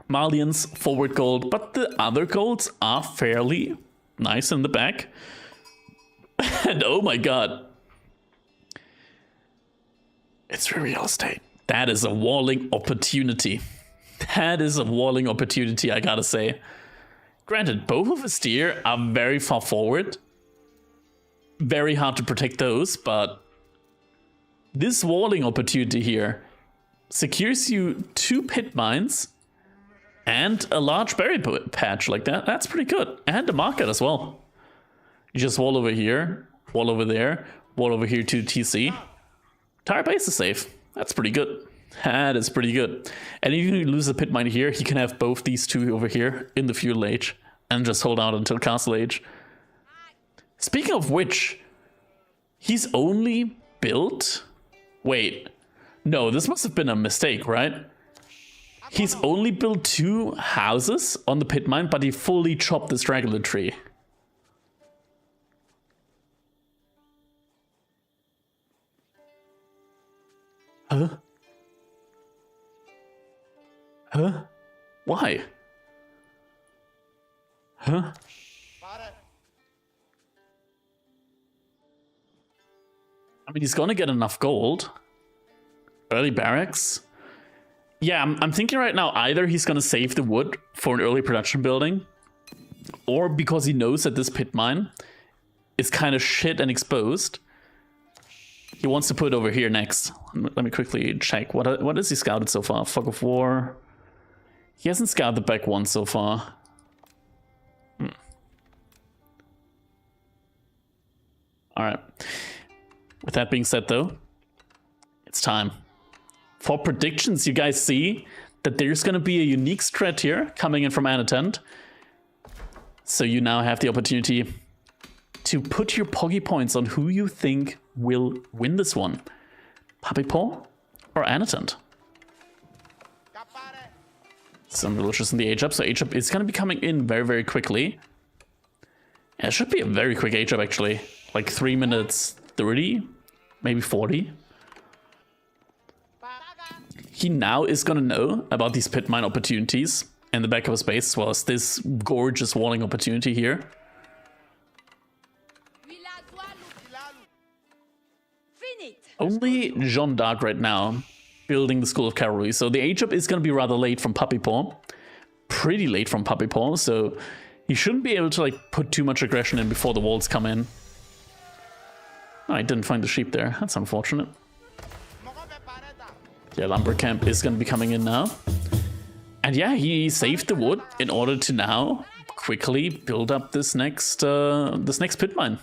Malians forward gold, but the other golds are fairly nice in the back. And oh my god, it's real estate. That is a walling opportunity. That is a walling opportunity, I gotta say. Granted, both of his deer are very far forward. Very hard to protect those, but this walling opportunity here secures you 2 pit mines and a large berry patch like that. That's pretty good. And a market as well. You just wall over here, wall over there, wall over here to TC. Entire base is safe. That's pretty good. That is pretty good. And even if you lose a pit mine here, he can have both these 2 over here in the feudal age and just hold out until castle age. Speaking of which, he's only built... Wait. No, this must have been a mistake, right? He's only built 2 houses on the pit mine, but he fully chopped the straggler tree. Huh? Huh? Why? Huh? I mean, he's gonna get enough gold. Early barracks. Yeah, I'm thinking right now, either he's gonna save the wood for an early production building, or because he knows that this pit mine is kind of shit and exposed, he wants to put it over here next. Let me quickly check. What has he scouted so far? Fog of War. He hasn't scouted the back one so far. Alright. With that being said though, it's time. For predictions, you guys see that there's going to be a unique strat here coming in from ANOTAND. So you now have the opportunity to put your Poggy points on who you think will win this one. PUPPYPAW or ANOTAND? Some delicious in the age up, so age up is going to be coming in very, very quickly. Yeah, it should be a very quick age up actually. Like 3 minutes 30, maybe 40. He now is going to know about these pit mine opportunities in the back of his base, as well as this gorgeous walling opportunity here. Only Jeanne d'Arc right now building the School of Cavalry. So the age up is going to be rather late from PUPPYPAW. Pretty late from PUPPYPAW, so he shouldn't be able to like put too much aggression in before the walls come in. Oh, I didn't find the sheep there. That's unfortunate. Yeah, lumber camp is going to be coming in now. And yeah, he saved the wood in order to now quickly build up this next pit mine,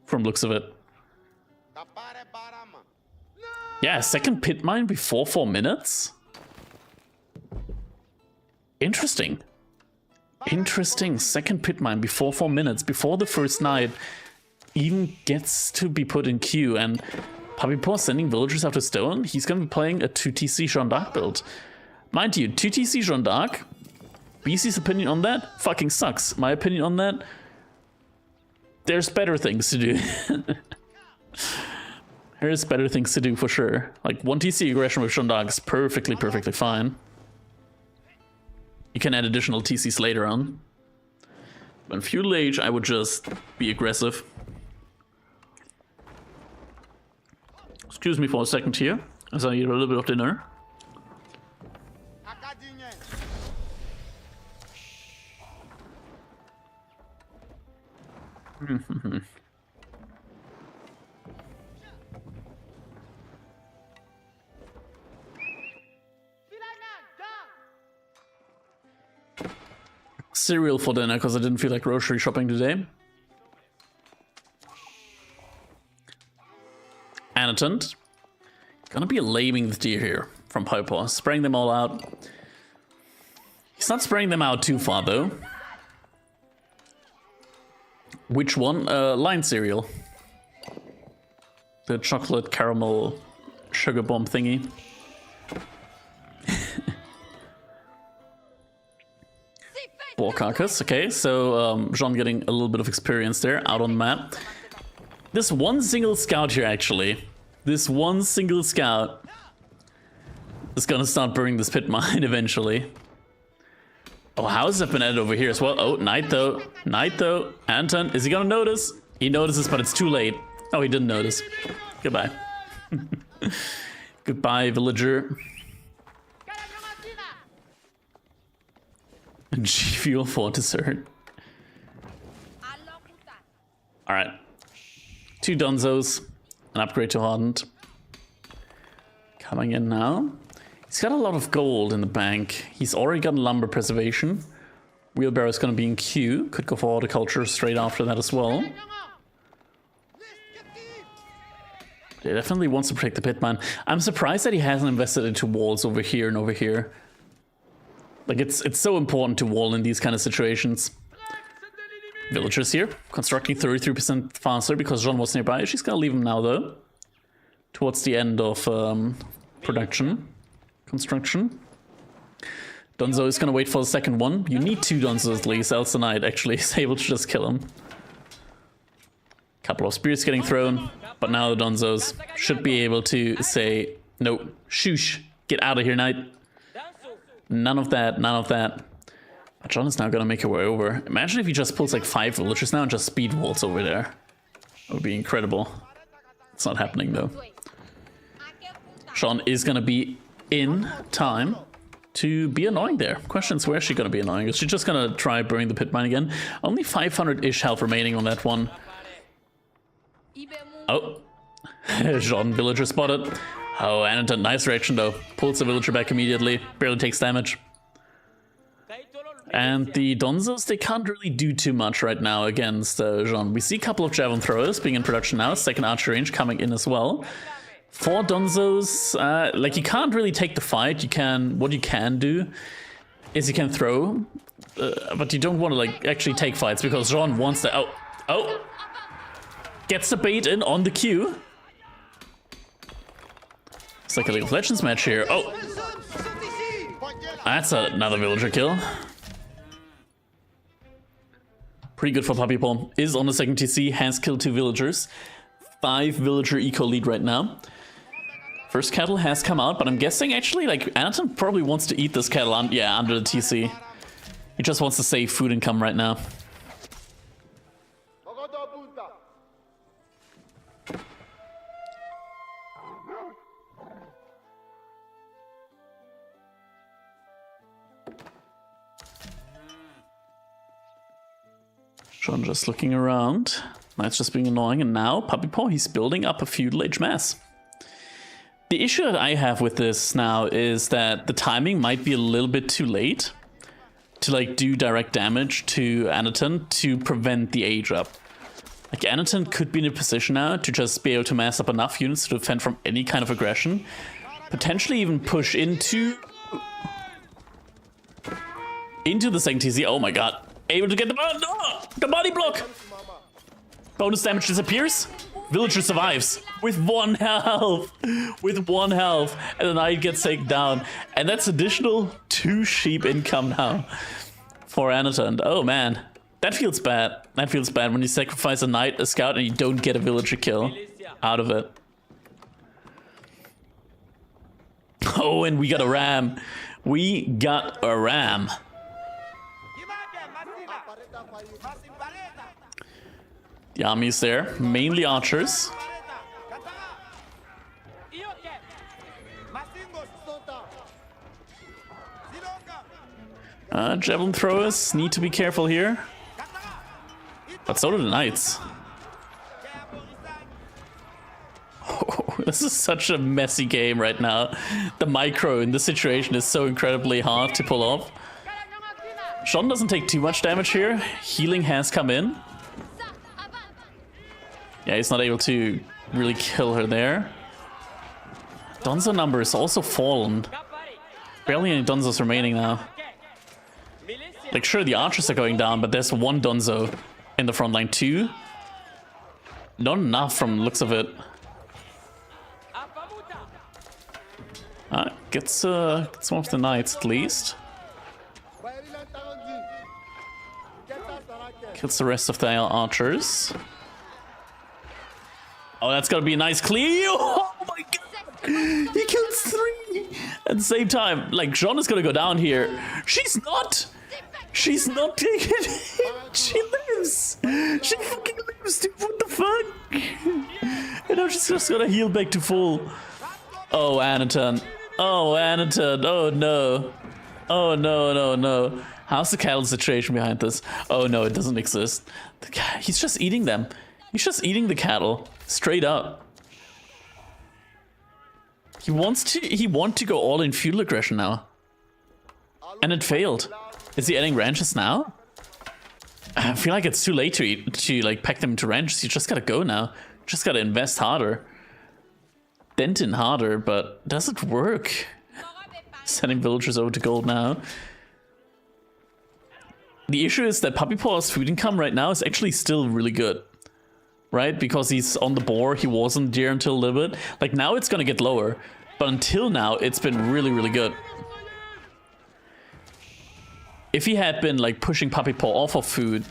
from looks of it. Yeah, second pit mine before 4 minutes? Interesting. Interesting. Second pit mine before 4 minutes, before the first night even gets to be put in queue. And PUPPYPAW sending villagers after stone. He's going to be playing a 2TC Jeanne d'Arc build. Mind you, 2TC Jeanne d'Arc, BC's opinion on that fucking sucks. My opinion on that, there's better things to do. There's better things to do for sure. Like 1TC aggression with Jeanne d'Arc is perfectly fine. You can add additional TCs later on. But in Feudal Age, I would just be aggressive. Excuse me for a second here, as I eat a little bit of dinner. Cereal for dinner because I didn't feel like grocery shopping today. Anotand. Gonna be laming the deer here from PUPPYPAW. Spraying them all out. He's not spraying them out too far though. Which one? Line cereal. The chocolate caramel sugar bomb thingy. Boar carcass. Okay, so Jean getting a little bit of experience there out on the map. This one single scout here, actually. This one single scout is gonna start burning this pit mine eventually. Oh, how has that been added over here as well? Oh, night though. Night though. Anton, is he gonna notice? He notices, but it's too late. Oh, he didn't notice. Goodbye. Goodbye, villager. G fuel for dessert. Alright. 2 Donzos. An upgrade to Hardened. Coming in now. He's got a lot of gold in the bank. He's already got lumber preservation. Wheelbarrow's gonna be in queue. Could go for horticulture straight after that as well. He definitely wants to protect the pit mine. I'm surprised that he hasn't invested into walls over here and over here. Like, it's so important to wall in these kind of situations. Villagers here, constructing 33% faster because Jean was nearby. She's gonna leave him now, though. Towards the end of construction. Donzo is gonna wait for the second one. You need 2 Donzos at least, else the knight actually is able to just kill him. Couple of spears getting thrown, but now the Donzos should be able to say, no, shoosh, get out of here, knight. None of that, none of that. But John is now gonna make her way over. Imagine if he just pulls like 5 villagers now and just speed walls over there. That would be incredible. It's not happening though. John is gonna be in time to be annoying there. Questions, where is she gonna be annoying? Is she just gonna try burning the pit mine again? Only 500-ish health remaining on that one. Oh. Jean, villager spotted. Oh, Anotand, nice reaction though. Pulls the villager back immediately. Barely takes damage. And the Donzos, they can't really do too much right now against Jean. We see a couple of javelin throwers being in production now. Second archer range coming in as well. 4 Donzos, like you can't really take the fight. What you can do is you can throw, but you don't want to like actually take fights because Jean wants to. Oh, gets the bait in on the queue. It's like a League of Legends match here. Oh, that's another villager kill. Pretty good for PUPPYPAW. Is on the second TC, has killed 2 villagers. 5 villager eco lead right now. First cattle has come out, but I'm guessing actually like Anotand probably wants to eat this cattle under the TC. He just wants to save food income right now. Sean just looking around. That's just being annoying. And now, PUPPYPAW, he's building up a feudal age mass. The issue that I have with this now is that the timing might be a little bit too late to like do direct damage to ANOTAND to prevent the age up. Like ANOTAND could be in a position now to just be able to mass up enough units to defend from any kind of aggression. Potentially even push into the second TC. Oh my god. Able to get the body block. Bonus damage disappears. Villager survives with 1 health. With 1 health. And the knight gets taken down. And that's additional 2 sheep income now for ANOTAND. Oh man. That feels bad. That feels bad when you sacrifice a knight, a scout, and you don't get a villager kill out of it. Oh, and we got a ram. We got a ram. The army is there, mainly archers. Javelin throwers need to be careful here. But so do the knights. Oh, this is such a messy game right now. The micro in this situation is so incredibly hard to pull off. Sean doesn't take too much damage here. Healing has come in. Yeah, he's not able to really kill her there. Donzo number has also fallen. Barely any Donzos remaining now. Like, sure, the archers are going down, but there's 1 Donzo in the front line. 2. Not enough from the looks of it. Gets some of the knights at least. Kills the rest of the archers. Oh, that's gotta be a nice clear. Oh my god! He kills 3 at the same time. Like, Jean is gonna go down here. She's not! She's not taking it! She lives! She fucking lives, dude! What the fuck? You know, she's just gonna heal back to full. Oh, ANOTAND. Oh, ANOTAND. Oh no. Oh no, no, no. How's the cattle situation behind this? Oh no, it doesn't exist. He's just eating them. He's just eating the cattle. Straight up. He wanted to go all in feudal aggression now. And it failed. Is he adding ranches now? I feel like it's too late to like pack them into ranches. You just gotta go now. Just gotta invest harder. Dent in harder, but does it work? Sending villagers over to gold now. The issue is that PUPPYPAW's food income right now is actually still really good. Right? Because he's on the boar, he wasn't there until a little bit. Like, now it's gonna get lower. But until now, it's been really, really good. If he had been, like, pushing PUPPYPAW off of food,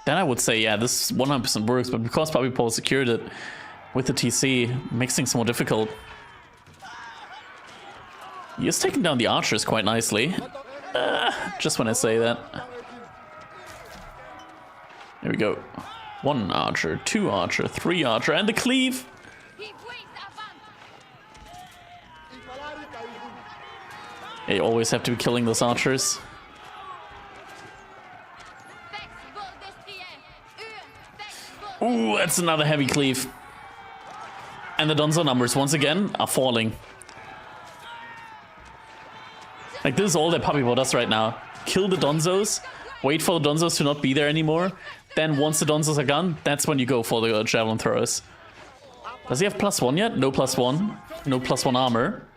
then I would say, yeah, this 100% works. But because PUPPYPAW secured it with the TC, makes things more difficult. He is taking down the archers quite nicely. Just when I say that. There we go. 1 archer, 2 archer, 3 archer, and the cleave! Yeah, you always have to be killing those archers. Ooh, that's another heavy cleave. And the Donzo numbers, once again, are falling. Like, this is all that PUPPYPAW does right now. Kill the Donzos, wait for the Donzos to not be there anymore. Then once the Donzos are gone, that's when you go for the javelin throwers. Does he have +1 yet? No +1. No +1 armor.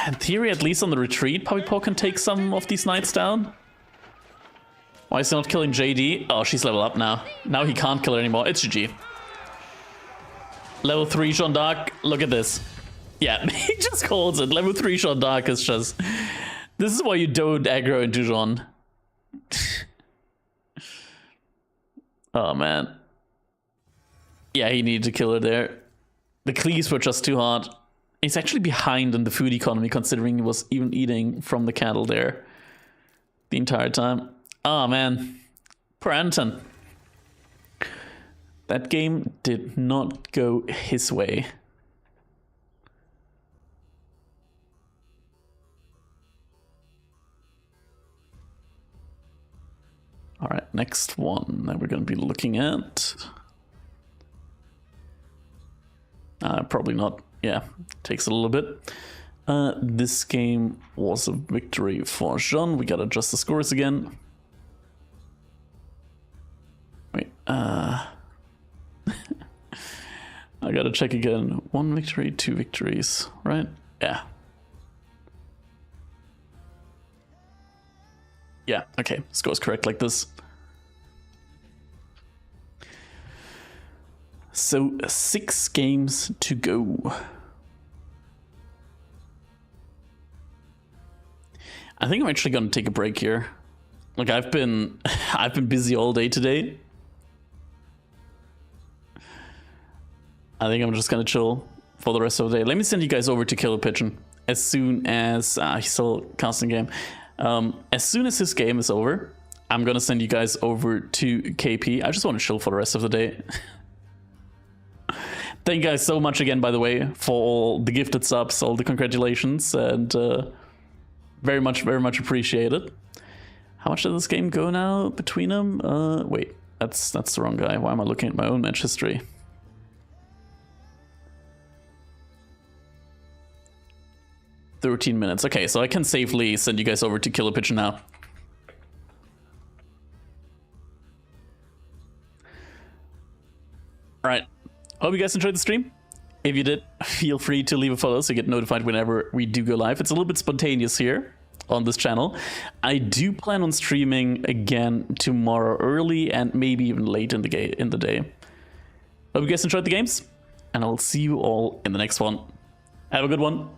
In theory, at least on the retreat, PUPPYPAW can take some of these knights down. Why is he not killing JD? Oh, she's level up now. Now he can't kill her anymore. It's GG. Level 3 Jeanne d'Arc. Look at this. Yeah, he just calls it. Level 3 Jeanne d'Arc is just... This is why you don't aggro into Jeanne. Oh, man. Yeah, he needed to kill her there. The cleaves were just too hard. He's actually behind in the food economy, considering he was even eating from the cattle there the entire time. Oh, man. Poor ANOTAND. That game did not go his way. All right, next one that we're going to be looking at. Probably not. Yeah, takes a little bit. This game was a victory for Jean. We gotta adjust the scores again. Wait, I gotta check again. 1 victory, 2 victories, right? Yeah. Yeah, okay, score's correct like this. So 6 games to go. I think I'm actually gonna take a break here. Like I've been busy all day today. I think I'm just gonna chill for the rest of the day. Let me send you guys over to Killer Pigeon as soon as he's still casting game. As soon as his game is over, I'm gonna send you guys over to KP. I just want to chill for the rest of the day. Thank you guys so much again, by the way, for all the gifted subs, all the congratulations, and very much appreciated. How much does this game go now between them? Wait, that's the wrong guy. Why am I looking at my own match history? $13 minutes. Okay, so I can safely send you guys over to Killer Pigeon now. Alright, hope you guys enjoyed the stream. If you did, feel free to leave a follow so you get notified whenever we do go live. It's a little bit spontaneous here on this channel. I do plan on streaming again tomorrow early and maybe even late in the day. Hope you guys enjoyed the games, and I'll see you all in the next one. Have a good one.